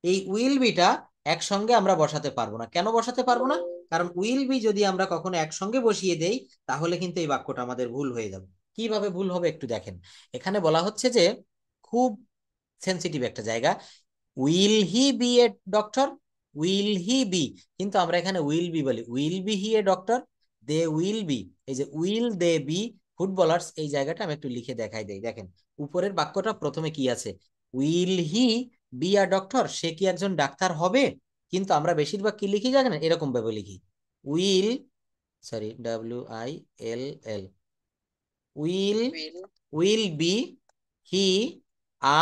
এই উইল বিটা একসঙ্গে আমরা বসাতে পারবো না। কেন বসাতে পারবো না? কারণ উইল বি যদি আমরা কখনো একসঙ্গে বসিয়ে দেই তাহলে কিন্তু এই বাক্যটা আমাদের ভুল হয়ে যাবে। কিভাবে ভুল হবে একটু দেখেন। এখানে বলা হচ্ছে যে খুব সেন্সিটিভ একটা জায়গা, will he be a doctor, will he be, কিন্তু আমরা এখানে উইল বি বলি, will be he a doctor, they will be, এই যে উইল দে বি ফুটবলার্স, এই জায়গাটা আমি একটু লিখে দেখাই দেই। দেখেন উপরের বাক্যটা প্রথমে কি আছে, will he be a doctor, সে কি একজন ডাক্তার হবে? কিন্তু আমরা বেশিরভাগ কি লিখি জানেন, এরকম ভাবে লিখি, will, sorry W I L L, will, will will be he a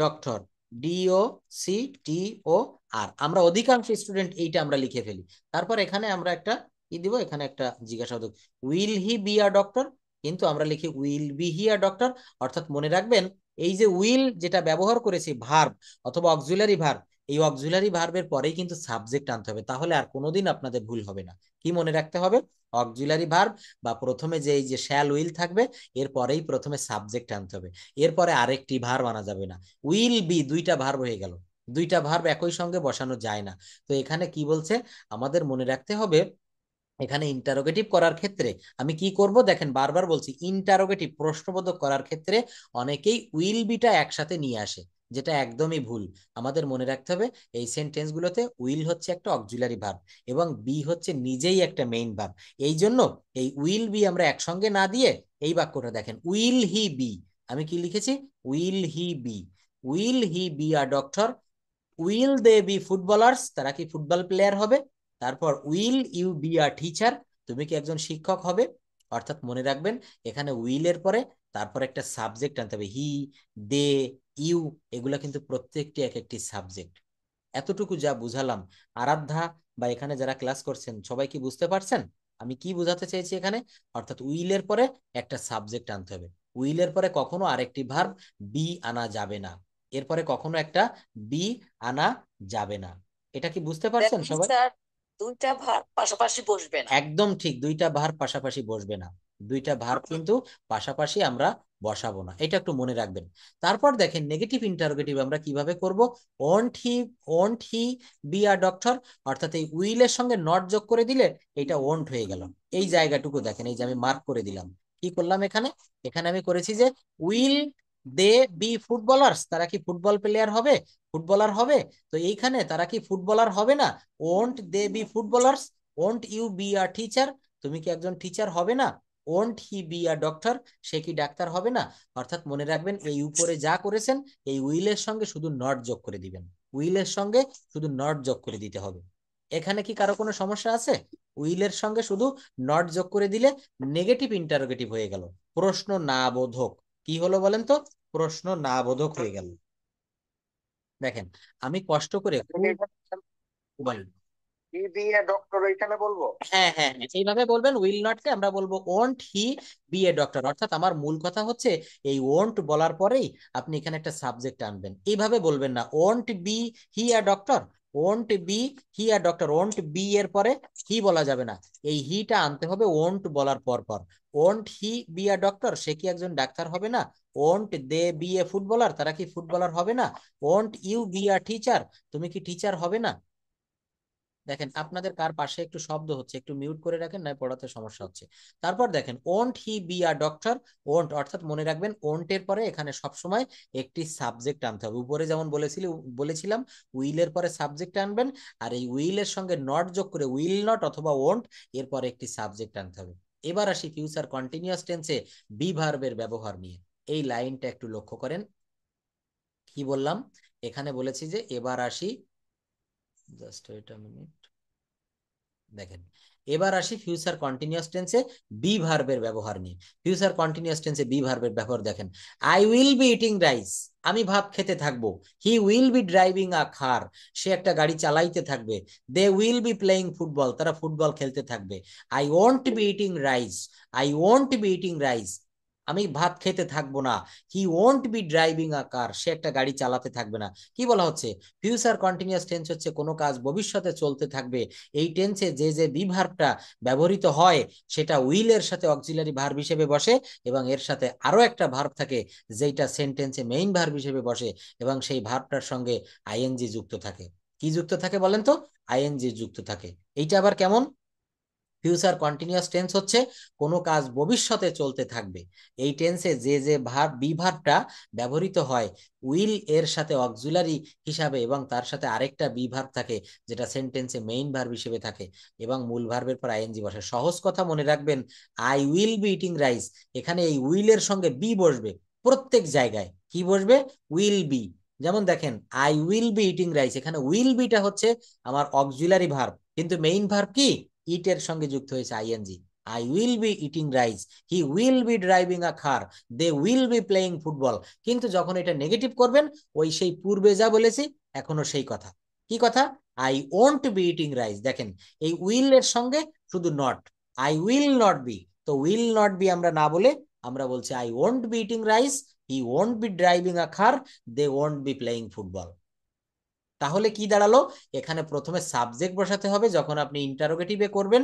doctor, D O C T O R. আমরা অধিকাংশ স্টুডেন্ট এইটা আমরা লিখে ফেলি। তারপর এখানে আমরা একটা কি দিব, এখানে একটা জিজ্ঞাসাবাদক, will he be a doctor, কিন্তু আমরা লিখি will be he a doctor. অর্থাৎ মনে রাখবেন এই যে উইল যেটা ব্যবহার করেছি ভার্ব অথবা অক্সিলারি ভার্ব, এই অক্সিলারি ভার্বের পরেই কিন্তু সাবজেক্ট আনতে হবে, তাহলে আর কোনোদিন আপনাদের ভুল হবে না। কি মনে রাখতে হবে? অক্সিলারি ভার্ব বা প্রথমে যে এই যে শ্যাল উইল থাকবে এরপরেই প্রথমে সাবজেক্ট আনতে হবে, এরপরে আরেকটি ভার্ব আনা যাবে না। উইল বি দুইটা ভার্ব হয়ে গেল, দুইটা ভার্ব একই সঙ্গে বসানো যায় না। তো এখানে কি বলছে আমাদের মনে রাখতে হবে, এখানে ইন্টারোগেটিভ করার ক্ষেত্রে আমি কি করব দেখেন, বারবার বলছি ইন্টারোগেটিভ প্রশ্নবোধক করার ক্ষেত্রে অনেকেই উইল বিটা একসাথে নিয়ে আসে, যেটা একদমই ভুল। আমাদের মনে রাখতে হবে এই সেন্টেন্স গুলোতে উইল হচ্ছে একটা অক্সিলারি ভার্ব এবং বি হচ্ছে নিজেই একটা মেইন ভার্ব। এই জন্য এই উইল বি আমরা একসঙ্গে না দিয়ে এই বাক্যটা দেখেন, উইল হি বি, আমি কি লিখেছি, will he be, will he be a doctor, will they be footballers, তারা কি ফুটবল প্লেয়ার হবে? তারপর will you be a teacher, তুমি কি একজন শিক্ষক হবে? অর্থাৎ মনে রাখবেন এখানে উইলের পরে তারপর একটা সাবজেক্ট আনতে হবে, হি, দে, ইউ, এগুলা কিন্তু প্রত্যেকটি এক একটি সাবজেক্ট। এতটুকু যা বুঝালাম, আরাধ্যা বা এখানে যারা ক্লাস করছেন সবাই কি বুঝতে পারছেন আমি কি বোঝাতে চাইছি এখানে? অর্থাৎ উইলের পরে একটা সাবজেক্ট আনতে হবে, উইলের পরে কখনো আরেকটি ভার্ব বি আনা যাবে না, এরপরে কখনো একটা বি আনা যাবে না। এটা কি বুঝতে পারছেন সবাই? স্যার দুইটা ভার পাশাপাশি বসবে না। একদম ঠিক, দুইটা ভার্ব পাশাপাশি বসবে না, দুইটা ভার্ব কিন্তু পাশাপাশি আমরা বসাবো না, এটা একটু মনে রাখবেন। তারপর দেখেন নেগেটিভ ইন্টারোগেটিভ আমরা কিভাবে করব, won't he, won't he be a doctor, অর্থাৎ এই উইলের সঙ্গে নট যোগ করে দিলে এটা ওন্ট হয়ে গেল। এই জায়গাটুকু দেখেন, এই যে আমি মার্ক করে দিলাম, কি করলাম এখানে, এখানে আমি করেছি যে উইল দে বি ফুটবলার্স, তারা কি ফুটবল প্লেয়ার হবে, ফুটবলার হবে? তো এইখানে তারা কি ফুটবলার হবে না, won't they be footballers, won't you be a teacher, তুমি কি একজন টিচার হবে না? Won't he be a doctor, সে কি ডাক্তার হবে না? অর্থাৎ মনে রাখবেন এই উপরে যা করেছেন এই উইলের সঙ্গে শুধু নট যোগ করে দিবেন, উইলের সঙ্গে শুধু নট যোগ করে দিতে হবে। এখানে কি কারো কোনো সমস্যা আছে? উইলের সঙ্গে শুধু নট যোগ করে দিলে নেগেটিভ ইন্টারোগেটিভ হয়ে গেল, প্রশ্ন না বোধক। কি হলো বলেন তো? প্রশ্ন না বোধক হয়ে গেল। দেখেন আমি কষ্ট করে বলেন। হি দিয়ে ডক্টর এখানে বলবো? হ্যাঁ হ্যাঁ হ্যাঁ, এইভাবে বলবেন। উইল নট কে আমরা বলবো won't he be a doctor. অর্থাৎ আমার মূল কথা হচ্ছে এই ওন্ট বলার পরেই আপনি এখানে একটা সাবজেক্ট আনবেন। এইভাবে বলবেন না won't be he a doctor, won't be he a doctor, won't be এর পরে হি বলা যাবে না, এই হিটা আনতে হবে ওন্ট বলার পর পর। Won't he be a doctor, সে কি একজন ডাক্তার হবে না? Won't they be a footballer, তারা কি ফুটবলার হবে না? Won't you be a teacher, তুমি কি টিচার হবে না? দেখেন আপনাদের কার পাশে একটু শব্দ হচ্ছে, একটু মিউট করে রাখেন, না পড়াতে সমস্যা হচ্ছে। তারপর দেখেন won't he be a doctor, won't অর্থাৎ মনে রাখবেন ওন্ট এর পরে এখানে সবসময় একটি সাবজেক্ট আনতে হবে। উপরে যেমন বলেছিলাম উইলের পরে সাবজেক্ট আনবেন, আর এই উইলের সঙ্গে নট যোগ করে উইল নট অথবা ওন্ট এর পরে একটি সাবজেক্ট আনতে হবে। এবার আসি ফিউচার কন্টিনিউয়াস টেন্সে বি ভার্বের ব্যবহার নিয়ে। এই লাইনটা একটু লক্ষ্য করেন, কি বললাম? এখানে বলেছি যে এবার আসি, জাস্ট ওয়েট আ মিনিট, দেখেন এবার আসি ফিউচার কন্টিনিউয়াস টেন্সে বি ভার্বের ব্যবহার নিয়ে। ফিউচার কন্টিনিউয়াস টেন্সে বি ভার্বের ব্যবহার দেখেন, I will be eating rice, আমি ভাত খেতে থাকবো। He will be driving a car, সে একটা গাড়ি চালাইতে থাকবে। They will be playing football, তারা ফুটবল খেলতে থাকবে। I won't be eating rice, I won't be eating rice, আমি ভাত খেতে থাকবো না। He won't be driving a car, সে একটা গাড়ি চালাতে থাকবে না। কি বলা হচ্ছে? ফিউচার কন্টিনিউয়াস টেন্স হচ্ছে কোনো কাজ ভবিষ্যতে চলতে থাকবে। এই টেন্সে যে যে বি ভার্বটা ব্যবহৃত হয় সেটা উইল এর সাথে অক্সিলারি ভার্ব হিসেবে বসে, এবং এর সাথে আরো একটা ভার্ব থাকে যেটা সেন্টেন্সে মেইন ভার্ব হিসেবে বসে, এবং সেই ভার্বটার সঙ্গে আইএনজি যুক্ত থাকে। কি যুক্ত থাকে বলেন তো? আইএনজি যুক্ত থাকে। এইটা আবার কেমন? ফিউচার কন্টিনিউয়াস টেন্স হচ্ছে কোনো কাজ ভবিষ্যতে চলতে থাকবে। এই টেন্সে যে যে ভার্ব বি ভার্বটা ব্যবহৃত হয় উইল এর সাথে অক্সিলারি হিসাবে, এবং তার সাথে আরেকটা বি ভার্ব থাকে যেটা সেন্টেন্সে মেইন ভার্ব হিসেবে থাকে, এবং মূল ভার্বের পর আইএনজি বসে। সহজ কথা মনে রাখবেন, I will be eating rice, এখানে এই উইল এর সঙ্গে বি বসবে প্রত্যেক জায়গায়। কি বসবে? Will be. যেমন দেখেন I will be eating rice, এখানে উইল বিটা হচ্ছে আমার অক্সিলারি ভার্ব, কিন্তু মেইন ভার্ব কি? ইট এর সঙ্গে যুক্ত হয়েছে I N G. I will be eating rice, he will be driving a car, they will be playing football. কিন্তু যখন এটা নেগেটিভ করবেন ওই সেই পূর্বে যা বলেছি এখনো সেই কথা। কি কথা? I won't be eating rice. দেখেন এই উইল এর সঙ্গে শুধু not, I will not be, তো উইল নট বি আমরা না বলে আমরা বলছি I won't be eating rice, he won't be driving a car, they won't be playing football. তাহলে কি দাঁড়ালো? এখানে প্রথমে সাবজেক্ট বসাতে হবে যখন আপনি ইন্টারোগেটিভে করবেন,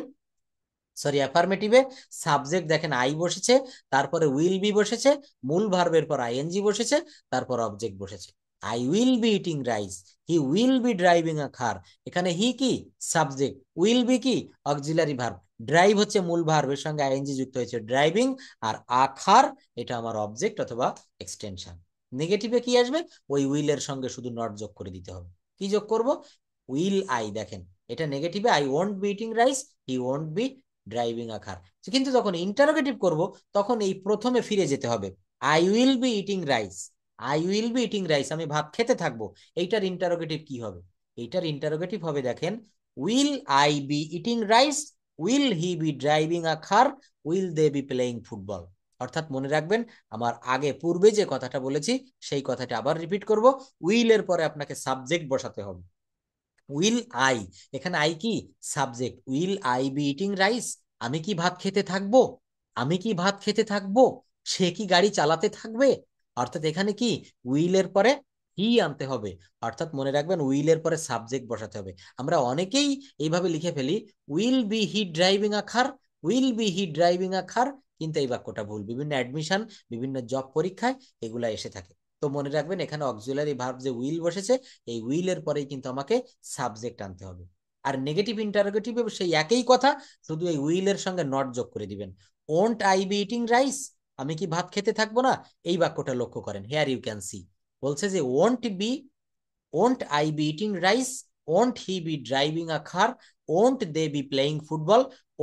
সরি অ্যাফার্মেটিভে। সাবজেক্ট দেখেন আই বসেছে, তারপরে উইল বি বসেছে, মূল ভার্বের পর আইএনজি বসেছে, তারপর অবজেক্ট বসেছে। I will be eating rice, he will be driving a car, এখানে হি কি? সাবজেক্ট, উইল বি কি? অক্সিলারি ভার্ব, ড্রাইভ হচ্ছে মূল ভার্বের সঙ্গে আইএনজি যুক্ত হয়েছে ড্রাইভিং, আর আখার এটা আমার অবজেক্ট অথবা এক্সটেনশন। নেগেটিভে কি আসবে? ওই উইলের সঙ্গে শুধু নট যোগ করে দিতে হবে। কি যোগ করব? Will I. দেখেন এটা নেগেটিভে I won't be eating rice, he won't be driving a car. কিন্তু যখন ইন্টারোগেটিভ করব তখন এই প্রথমে ফিরে যেতে হবে। I will be eating rice, I will be eating rice, আমি ভাত খেতে থাকবো। এইটার ইন্টারোগেটিভ কি হবে? এইটার ইন্টারোগেটিভ হবে দেখেন will I be eating rice, will he be driving a car, will they be playing football. অর্থাৎ মনে রাখবেন আমার আগে পূর্বে যে কথাটা বলেছি সেই কথাটা আবার রিপিট করব। উইল এর পরে আপনাকে সাবজেক্ট বসাতে হবে। উইল আই, এখানে আই কি? Subject. Will I be eating rice, আমি কি ভাত খেতে থাকবো? আমি কি ভাত খেতে থাকবো? সে কি গাড়ি চালাতে থাকবে? অর্থাৎ এখানে কি? উইলের পরে হি আনতে হবে। অর্থাৎ মনে রাখবেন উইলের পরে সাবজেক্ট বসাতে হবে। আমরা অনেকেই এইভাবে লিখে ফেলি will be he driving a car, will be he driving a car, কিন্তু এই বাক্যটা ভুল। বিভিন্ন অ্যাডমিশন, বিভিন্ন জব পরীক্ষায় এগুলা এসে থাকে। তো মনে রাখবেন এখানে অক্সিলারি ভার্ব যে উইল বসেছে এই উইলের পরেই কিন্তু আমাকে সাবজেক্ট আনতে হবে। আর নেগেটিভ ইন্টারোগেটিভ সেই একই কথা, শুধু এই উইলের সঙ্গে নট যোগ করে দিবেন। Won't I be eating rice, আমি কি ভাত খেতে থাকবো না? এই বাক্যটা লক্ষ্য করেন, হেয়ার ইউ ক্যান সি বলছে যে won't be, won't I be eating rice, won't he be driving a car, won't they be playing football,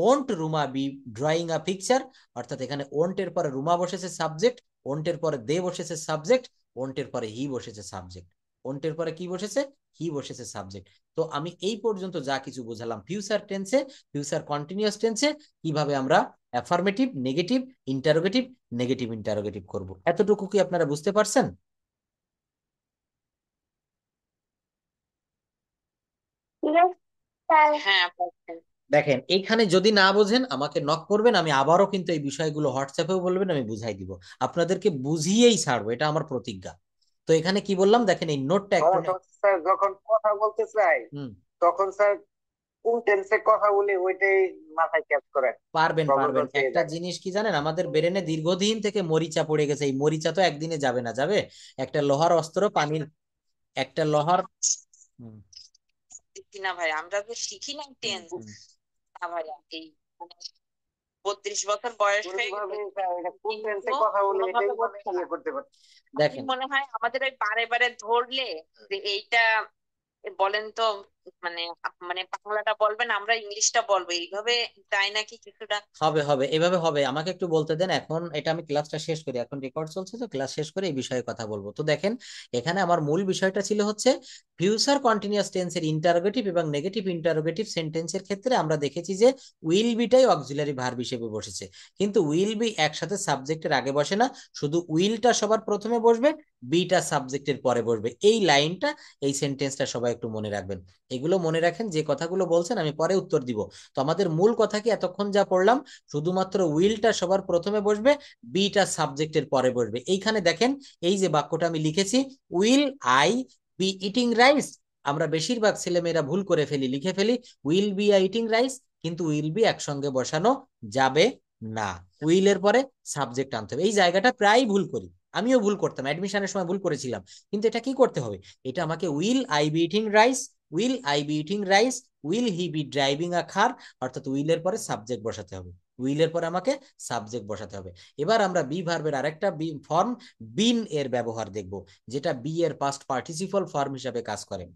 won't Ruma be drawing a picture, অর্থাৎ এখানে ওন্ট এর পরে রুমা বসেছে সাবজেক্ট, ওন্ট এর পরে দে বসেছে সাবজেক্ট, ওন্ট এর পরে হি বসেছে সাবজেক্ট, ওন্ট এর পরে কি বসেছে, হি বসেছে সাবজেক্ট। তো আমি এই পর্যন্ত যা কিছু বোঝালাম ফিউচার টেন্সে, ফিউচার কন্টিনিউয়াস টেন্সে কিভাবে আমরা affirmative, negative, interrogative, negative interrogative করব, এতটুকু কি আপনারা বুঝতে পারছেন? হ্যাঁ পারছেন। দেখেন এইখানে যদি না বোঝেন আমাকে নক করবেন, আমি আবারও কিন্তু এই বিষয়গুলো হোয়াটসঅ্যাপেও বলবেন, আমি বুঝাই দিব, আপনাদেরকে বুঝিয়েই ছাড়বো, এটা আমার প্রতিজ্ঞা। তো এখানে কি বললাম দেখেন, এই নোটটা একটু অনেক সময় স্যার যখন কথা বলতে চাই হুম তখন স্যার কোন টেন্সে কথা বলি ওইটাই মাথায় ক্যাচ করে, পারবেন প্রবলেম পারবেন। পেয়ে একটা যায়। জিনিস কি জানেন, আমাদের ব্রেনে দীর্ঘদিন থেকে মরিচা পড়ে গেছে, এই মরিচা তো একদিনে যাবে না, যাবে একটা লোহার অস্ত্র পানির, একটা লোহার হুম, শিখি না ভাই, আমরা তো শিখি না হুম, টেন্স। হুম। না ভাই, এই মানে 32 বছর বয়স হয়ে গেছে, ওইভাবে স্যার এটা কোন টেন্সে কিন্তু কথা বলি এটাই কোনোভাবে মানে হচ্ছে না। করতে পারছি। দেখেন মনে হয় আমাদের ওই বারে বারে ধরলে যে এইটা বলেন তো, মানে মানে বাংলাটা বলবেন, আমরা ইংলিশটা বলবো, এইভাবে তাই নাকি কিছুটা। হবে হবে এভাবে হবে, আমাকে একটু বলতে দেন, এখন এটা আমি ক্লাসটা শেষ করি, এখন রেকর্ড চলছে তো, ক্লাস শেষ করে এই বিষয়ে কথা বলবো। তো দেখেন এখানে আমার মূল বিষয়টা ছিল হচ্ছে ফিউচার কন্টিনিউয়াস টেন্সের ইন্টারোগেটিভ এবং নেগেটিভ ইন্টারোগেটিভ সেন্টেন্সের ক্ষেত্রে আমরা দেখেছি যে উইল বিটাই অক্সিলারি ভার্ব হিসেবে বসেছে, কিন্তু উইল বি একসাথে সাবজেক্টের আগে বসে না, শুধু উইলটা সবার প্রথমে বসবে, বিটা সাবজেক্টের পরে বসবে, এই লাইনটা, এই সেন্টেন্সটা সবাই একটু মনে রাখবেন। এগুলো মনে রাখেন, যে কথাগুলো বলছেন আমি পরে উত্তর দিব। তো আমাদের মূল কথা কি এতক্ষণ যা পড়লাম, শুধুমাত্র উইলটা সবার প্রথমে বসবে, বিটা সাবজেক্টের পরে বসবে। এইখানে দেখেন এই যে বাক্যটা আমি লিখেছি, will I be eating rice, আমরা বেশিরভাগ ছেলেমেয়েরা ভুল করে ফেলি, লিখে ফেলি will B I eating rice, কিন্তু উইল বি একসঙ্গে বসানো যাবে না, উইলের পরে সাবজেক্ট আনতে হবে, এই জায়গাটা প্রায় ভুল করি, আমিও ভুল করতাম, অ্যাডমিশনের সময় ভুল করেছিলাম, কিন্তু এটা কি করতে হবে, এটা আমাকে will I be eating rice, will I be eating rice, will he be driving a car, অর্থাৎ উইলের পরে সাবজেক্ট বসাতে হবে, উইলের পরে আমাকে সাবজেক্ট বসাতে হবে। এবার আমরা বি ভার্বের আরেকটা ফর্ম বিন এর ব্যবহার দেখব, যেটা বি এর পাস্ট পার্টিসিপল ফর্ম হিসাবে কাজ করে।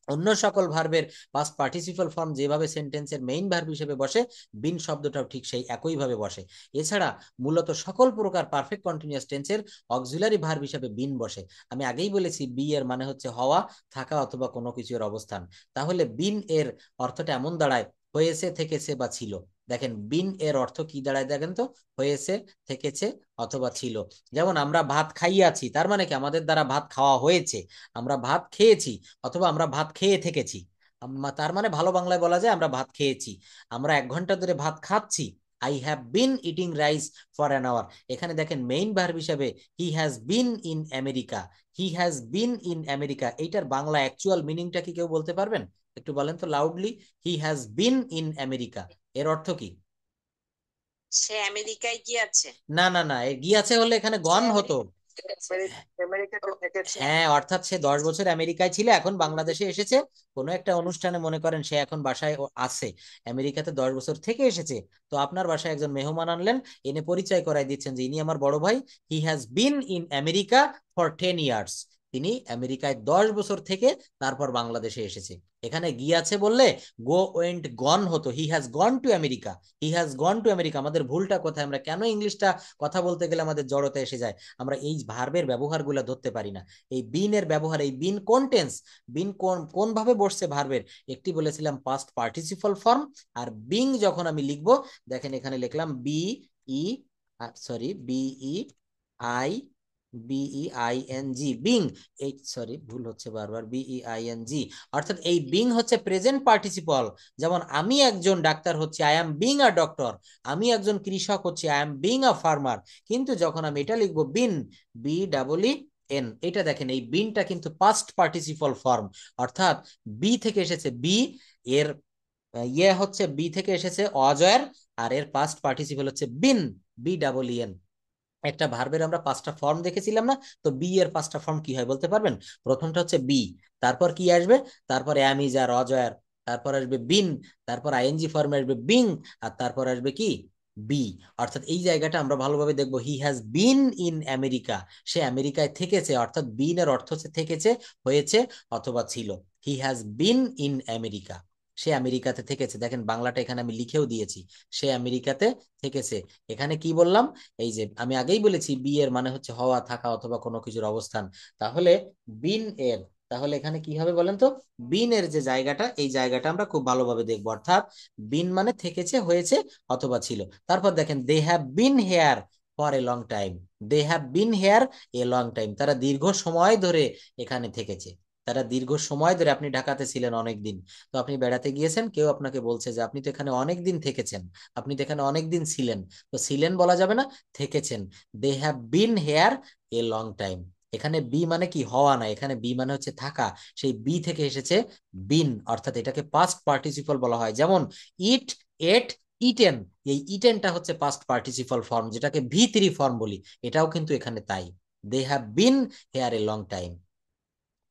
অন্য সকল ভার্বের পাস্ট পার্টিসিপল ফর্ম যেভাবে সেন্টেন্সের মেইন ভার্ব হিসেবে বসে, বিন শব্দটাও ঠিক সেই একইভাবে বসে। এছাড়া মূলত সকল প্রকার পারফেক্ট কন্টিনিউয়াস টেন্সের অক্সিলারি ভার্ব হিসেবে বিন বসে। আমি আগেই বলেছি বি এর মানে হচ্ছে হওয়া, থাকা অথবা কোনো কিছুর অবস্থান। তাহলে বিন এর অর্থটা এমন দাঁড়ায়, হয়েছে, থেকেছে বা ছিল। দেখেন বিন এর অর্থ কি দাঁড়ায় দেখেন তো, হয়েছে, থেকেছে অথবা ছিল। যেমন আমরা ভাত খাইয়াছি, তার মানে কি আমাদের দ্বারা ভাত খাওয়া হয়েছে, আমরা ভাত খেয়েছি, অথবা আমরা ভাত খেয়ে থেকেছি, তার মানে ভালো বাংলায় বলা যায় আমরা ভাত খেয়েছি। আমরা 1 ঘন্টা ধরে ভাত খাচ্ছি, I have been eating rice for an hour. এখানে দেখেন মেইন ভার্ব হিসাবে he has been in America, he has been in America, এইটার বাংলা অ্যাকচুয়াল মিনিংটা কি কেউ বলতে পারবেন? একটু বলেন তো loudly, he has been in America এর অর্থ কি? সে আমেরিকায় গিয়েছে। না না না, গিয়াছে হলে এখানে সে গন হতো। আমেরিকাতে থেকেছে। হ্যাঁ, অর্থাৎ সে 10 বছর আমেরিকায় ছিল, এখন বাংলাদেশে এসেছে কোনো একটা অনুষ্ঠানে, মনে করেন সে এখন বাসায় আছে, আমেরিকাতে 10 বছর থেকে এসেছে। তো আপনার বাসায় একজন মেহমান আনলেন, এনে পরিচয় করাই দিচ্ছেন যে ইনি আমার বড় ভাই, হি has been in America for 10 years, তিনি আমেরিকায় 10 বছর থেকে তারপর বাংলাদেশে এসেছে। এখানে গিয়াছে বললে গো ওয়েন্ট গন হতো, he has gone to America, he has gone to America. আমাদের ভুলটা কোথায়, আমরা কেন ইংলিশটা কথা বলতে গেলে আমাদের জড়তা এসে যায়, আমরা এই ভার্বের ব্যবহারগুলো ধরতে পারি না। এই বিন এর ব্যবহার, এই বিন কোন টেন্স, বিন কোন কোন ভাবে বসছে ভার্বের, একটি বলেছিলাম পাস্ট পার্টিসিপল ফর্ম, আর বিং যখন আমি লিখবো, দেখেন এখানে লিখলাম B E, sorry B E I, B E I N G, being, এই সরি ভুল হচ্ছে বারবার, বিই আই এন জি, অর্থাৎ এই বিং হচ্ছে প্রেজেন্ট পার্টিসিপল। যেমন আমি একজন ডাক্তার হচ্ছে I am being a doctor, আমি একজন কৃষক হচ্ছে I am being a farmer, কিন্তু যখন আমি এটা লিখবো বিন, বি ডাবল ই এন, এটা দেখেন এই বিনটা কিন্তু পাস্ট পার্টিসিপল ফর্ম, অর্থাৎ বি থেকে এসেছে, বি এর ইয়ে হচ্ছে বি থেকে এসেছে অজয়ের, আর এর পাস্ট পার্টিসিপল হচ্ছে বিন, বি ডাবল ই এন। একটা ভার্বের আমরা 5টা ফর্ম দেখেছিলাম না, তো বি এর 5টা ফর্ম কি হয় বলতে পারবেন? প্রথমটা হচ্ছে বি, তারপর কি আসবে, তারপর অ্যাম ইজ আর অজয়ার, তারপর আসবে বিন, তারপর আইএনজি ফর্মে আসবে বিং, আর তারপর আসবে কি বি। অর্থাৎ এই জায়গাটা আমরা ভালোভাবে দেখবো, he has been in America, সে আমেরিকায় থেকেছে, অর্থাৎ বিন এর অর্থ হচ্ছে থেকেছে, হয়েছে অথবা ছিল, he has been in America. সে আমেরিকাতে থেকেছে, দেখেন বাংলাটা এখানে আমি লিখেও দিয়েছি, সে আমেরিকাতে থেকেছে। এখানে কি বললাম, এই যে আমি আগেই বলেছি বি এর মানে হচ্ছে হওয়া, থাকা অথবা কোনো কিছুর অবস্থান। তাহলে বিন এর, তাহলে এখানে কি হবে বলেন তো, বিন এর যে জায়গাটা, এই জায়গাটা আমরা খুব ভালোভাবে দেখবো। অর্থাৎ বিন মানে থেকেছে, হয়েছে অথবা ছিল। তারপর দেখেন they have been here for a long time, they have been here a long time, তারা দীর্ঘ সময় ধরে এখানে থেকেছে। তারা দীর্ঘ সময় ধরে, আপনি ঢাকাতে ছিলেন অনেক দিন, তো আপনি বেড়াতে গিয়েছেন, কেউ আপনাকে বলছে যে আপনি তো এখানে অনেক দিন থেকেছেন, আপনি তো এখানে অনেক দিন ছিলেন, তো ছিলেন বলা যাবে না, থেকেছেন। They have been here a long time. এখানে বি মানে কি, হওয়া না, এখানে বি মানে হচ্ছে থাকা, সেই বি থেকে এসেছে বিন, অর্থাৎ এটাকে পাস্ট পার্টিসিপল বলা হয়। যেমন ইট, এট, ইটেন, এই ইটেনটা হচ্ছে পাস্ট পার্টিসিপল ফর্ম, যেটাকে ভি3 ফর্ম বলি, এটাও কিন্তু এখানে তাই। They have been here a long time.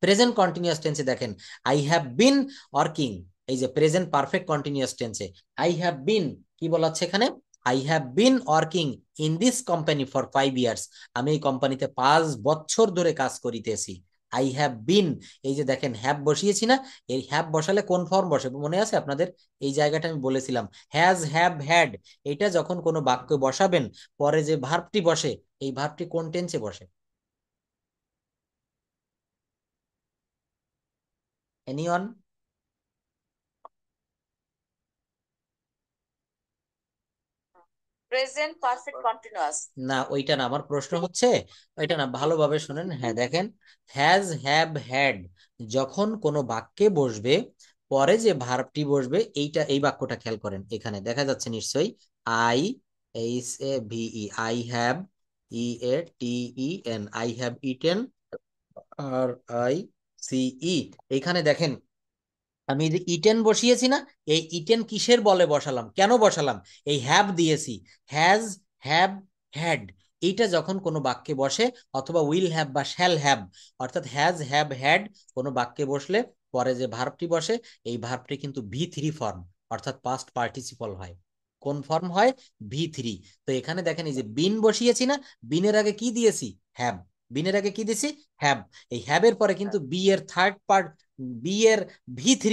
Present continuous টেন্সে দেখেন আই হ্যাভ বিন ওয়ার্কিং, এই যে প্রেজেন্ট পারফেক্ট কন্টিনিউয়াস টেন্সে আই হ্যাভ বিন, কি বলা হচ্ছে এখানে, I have been working in this company for 5 years, আমি এই কোম্পানিতে 5 বছর ধরে কাজ করিতেছি। আই হ্যাভ বিন, এই যে দেখেন হ্যাভ বসিয়েছি না, এই হ্যাভ বসালে কোন ফর্ম বসে মনে আছে আপনাদের, এই জায়গাটা আমি বলেছিলাম হ্যাজ, হ্যাভ, হ্যাড, এটা যখন কোনো বাক্যে বসাবেন, পরে যে ভার্বটি বসে, এই ভার্বটি কোন টেন্সে বসে, এনিওয়ান? Present perfect continuous. না ওইটা না, আমার প্রশ্ন হচ্ছে ওইটা না, ভালোভাবে শুনেন। হ্যাঁ দেখেন, হ্যাজ, হ্যাভ, হ্যাড যখন কোনো বাক্যে বসবে, পরে যে ভার্বটি বসবে, এইটা, এই বাক্যটা খেয়াল করেন, এখানে দেখা যাচ্ছে নিশ্চয়ই, I, H A V E, I have, E A T E N, I have eaten, R I C E. এইখানে দেখেন আমি এই যে ইটেন বসিয়েছি না, এই ইটেন কিসের বলে বসালাম, কেন বসালাম, এই হ্যাভ দিয়েছি, হ্যাজ, হ্যাভ, হ্যাড, এইটা যখন কোনো বাক্যে বসে, অথবা উইল হ্যাভ বা শ্যাল হ্যাভ, অর্থাৎ হ্যাজ, হ্যাভ, হ্যাড কোনো বাক্যে বসলে পরে যে ভার্বটি বসে, এই ভার্বটি কিন্তু ভি3 ফর্ম, অর্থাৎ পাস্ট পার্টিসিপল হয়। কোন ফর্ম হয়, ভি3। তো এখানে দেখেন এই যে বিন বসিয়েছি না, বিনের আগে কি দিয়েছি, হ্যাভ, বিনের আগে কি দিয়েছি, হ্যাভ, এই হ্যাভের পরে কিন্তু বি এর থার্ড পার্ট, বি এর ভি3,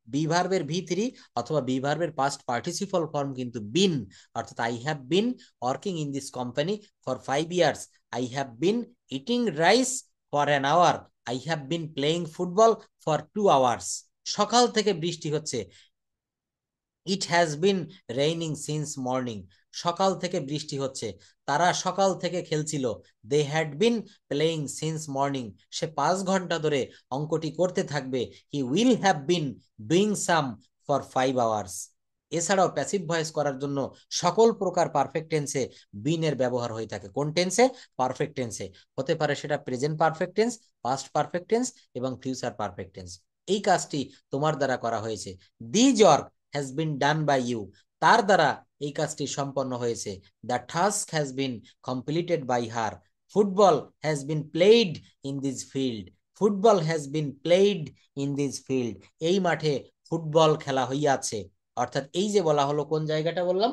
বি ভার্বের ভি3 অথবা বি ভার্বের পাস্ট পার্টিসিপল ফর্ম কিন্তু বিন, অর্থাৎ I have been working in this company for 5 years, I have been eating rice for an hour, I have been playing football for 2 hours. সকাল থেকে বৃষ্টি হচ্ছে, it has been raining since morning, সকাল থেকে বৃষ্টি হচ্ছে, তারা সকাল থেকে খেলছিল, they had been playing since morning, সে 5 ঘন্টা ধরে অঙ্কটি করতে থাকবে, he will have been doing sum for 5 hours. এছাড়াও প্যাসিভ ভয়েস করার জন্য সকল প্রকার পারফেক্ট টেন্সে বিন এর ব্যবহার হয়ে থাকে। কোন টেন্সে, পারফেক্ট টেন্সে, হতে পারে সেটা present perfect tense, past perfect tense এবং ফিউচার পারফেক্ট টেন্স। এই কাজটি তোমার দ্বারা করা হয়েছে, this work has been done by you, তার দ্বারা এই কাজটি সম্পন্ন হয়েছে, the task has been completed by her, football has been played in this field, football has been played in this field, এই মাঠে ফুটবল খেলা হইয়াছে। অর্থাৎ এই যে বলা হলো, কোন জায়গাটা বললাম,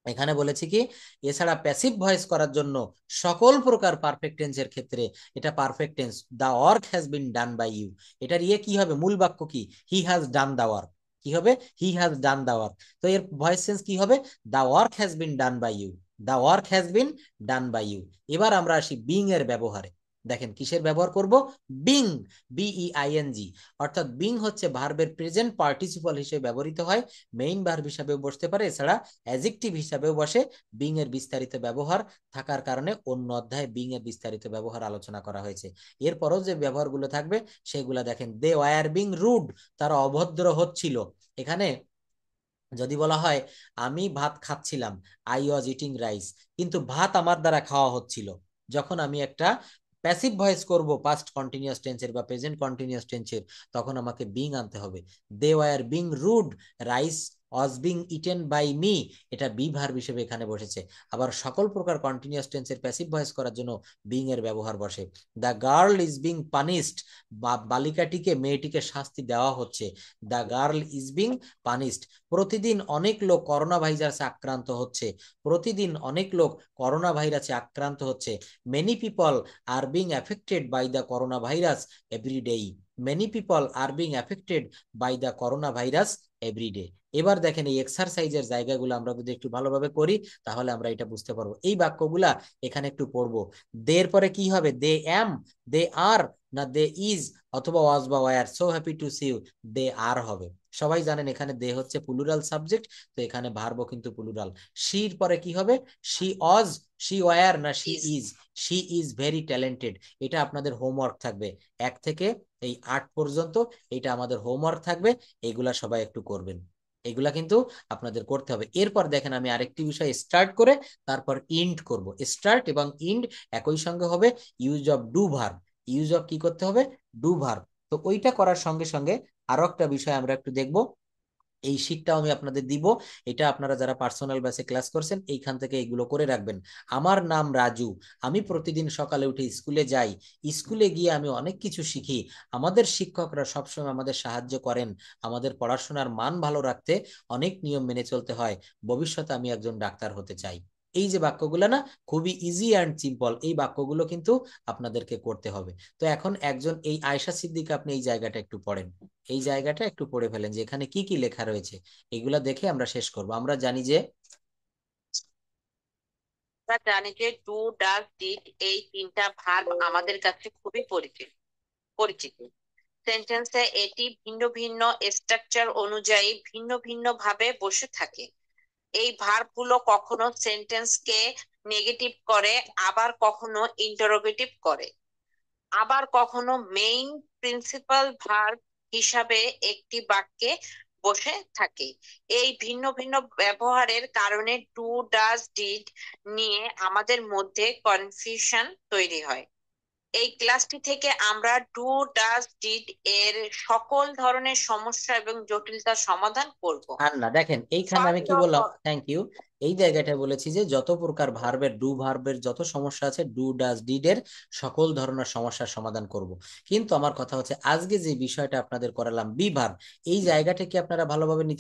এখানে বলেছি কি, এছাড়া প্যাসিভ ভয়েস করার জন্য সকল প্রকার পারফেক্ট টেন্সের ক্ষেত্রে এটা perfect tense, the work has been done by you, এটার ইয়ে কি হবে, মূল বাক্য কি, he has done the work, কি হবে, he has done the work, তো এর ভয়েস সেন্স কি হবে, the work has been done by you, the work has been done by you. এবার আমরা আসি বিং এর ব্যবহারে, দেখেন কিসের ব্যবহার করব, বিং, বিইআইএনজি, অর্থাৎ বিং হচ্ছে ভার্বের প্রেজেন্ট পার্টিসিপল হিসেবে ব্যবহৃত হয়, মেইন ভার্ব হিসাবেও বসতে পারে, এছাড়া অ্যাডজেক্টিভ হিসাবেও বসে। বিং এর বিস্তারিত ব্যবহার থাকার কারণে অন্য অধ্যায়ে বিং এর বিস্তারিত ব্যবহার আলোচনা করা হয়েছে। এরপরও যে ব্যবহারগুলো থাকবে সেগুলা দেখেন, দে ওয়ার বিং রুড, তারা অভদ্র হচ্ছিল। এখানে যদি বলা হয় আমি ভাত খাচ্ছিলাম, আই ওয়াজ ইটিং রাইস, কিন্তু ভাত আমার দ্বারা খাওয়া হচ্ছিল, যখন আমি একটা প্যাসিভ ভয়েস করব পাস্ট কন্টিনিউয়াস টেন্সের বা প্রেজেন্ট কন্টিনিউয়াস টেন্সের, তখন আমাকে বিং আনতে হবে। They were being rude, rice was being eaten by me, এটা বি ভার্ব হিসেবে এখানে বসেছে। আবার সকল প্রকার কন্টিনিউয়াস টেন্সের প্যাসিভ ভয়েস করার জন্য বিং এর ব্যবহার বসে। The girl is being punished, বালিকাটিকে, মেয়েটিকে শাস্তি দেওয়া হচ্ছে, the girl is being punished. প্রতিদিন অনেক লোক করোনা ভাইরাসে আক্রান্ত হচ্ছে, প্রতিদিন অনেক লোক করোনা ভাইরাসে আক্রান্ত হচ্ছে, many people are being affected by the corona virus every day, many people are being affected by the corona virus every day. এবার দেখেন এই এক্সারসাইজের জায়গাগুলো আমরা যদি একটু ভালোভাবে করি তাহলে আমরা এটা বুঝতে পারবো। এই বাক্যগুলা এখানে একটু পড়বো। দের পরে কি হবে? দে অ্যাম, দে আর, না দে ইজ অথবা ওয়াজ বা were, so happy to see you, they are হবে। সবাই জানেন এখানে দে হচ্ছে প্লুরাল সাবজেক্ট, তো এখানে ভার্বও কিন্তু প্লুরাল। শির পরে কি হবে? শি অজ, শি ওয়ার, না she is? She is very talented. এটা আপনাদের হোমওয়ার্ক থাকবে 1 থেকে এই 8 পর্যন্ত, এটা আমাদের হোমওয়ার্ক থাকবে। এগুলা সবাই একটু করবেন, এগুলা কিন্তু আপনাদের করতে হবে। এরপর দেখেন আমি আরেকটি বিষয় স্টার্ট করে তারপর ইন্ড করব। স্টার্ট এবং ইন্ড একই সঙ্গে হবে use of do verb. Use of কি করতে হবে? Do verb. তো ওইটা করার সঙ্গে সঙ্গে আরো একটা বিষয় আমরা একটু দেখব, এই শীটটাও আমি আপনাদের দিব। এটা আপনারা যারা পার্সোনাল বেসে ক্লাস করছেন এইখান থেকে এগুলো করে রাখবেন। আমার নাম রাজু, আমি প্রতিদিন সকালে উঠে স্কুলে যাই, স্কুলে গিয়ে আমি অনেক কিছু শিখি, আমাদের শিক্ষকরা সবসময় আমাদের সাহায্য করেন, আমাদের পড়াশোনার মান ভালো রাখতে অনেক নিয়ম মেনে চলতে হয়, ভবিষ্যতে আমি একজন ডাক্তার হতে চাই। এই যে বাক্যগুলো না, খুবই ইজি অ্যান্ড সিম্পল, এই বাক্যগুলো কিন্তু আপনাদেরকে করতে হবে। তো এখন একজন এই আয়েশা সিদ্দিক, আপনি এই জায়গাটা একটু পড়েন, এই জায়গাটা একটু পড়ে ফেলেন যে এখানে কি কি লেখা রয়েছে, এগুলা দেখে আমরা শেষ করব। আমরা জানি যে আমরা জানি যে ডু, ডাজ, ডিড এই তিনটা ভার্ব আমাদের কাছে খুবই পরিচিত পরিচিত সেন্টেন্সে এটি ভিন্ন ভিন্ন স্ট্রাকচার অনুযায়ী ভিন্ন ভিন্ন ভাবে বসে থাকে। এই ভার্ব গুলো কখনো সেন্টেন্সকে নেগেটিভ করে, আবার কখনো ইন্টারোগেটিভ করে, আবার কখনো মেইন প্রিন্সিপাল ভার্ব হিসাবে একটি বাক্যে বসে থাকে। এই ভিন্ন ভিন্ন ব্যবহারের কারণে ডু, ডাজ, ডিড নিয়ে আমাদের মধ্যে কনফিউশন তৈরি হয়। এই ক্লাসটি থেকে আমরা ডু, ডাজ, ডিড এর সকল ধরনের সমস্যা এবং জটিলতার সমাধান করব। আর না, দেখেন এইখানে আমি ফার্স্ট কি অফ বললাম, অল, থ্যাংক ইউ। এই জায়গাটা বলেছি যে যত প্রকার ভার্বের, ডু ভার্বের যত সমস্যা আছে ডু ডাজ ডিড এর সকল ধরনের সমস্যার সমাধান করব। কিন্তু আমার কথা হচ্ছে আজকে যে বিষয়টা আপনাদের করালাম বি ভার্ব, এই জায়গাটা কি আপনারা ভালোভাবে নিতে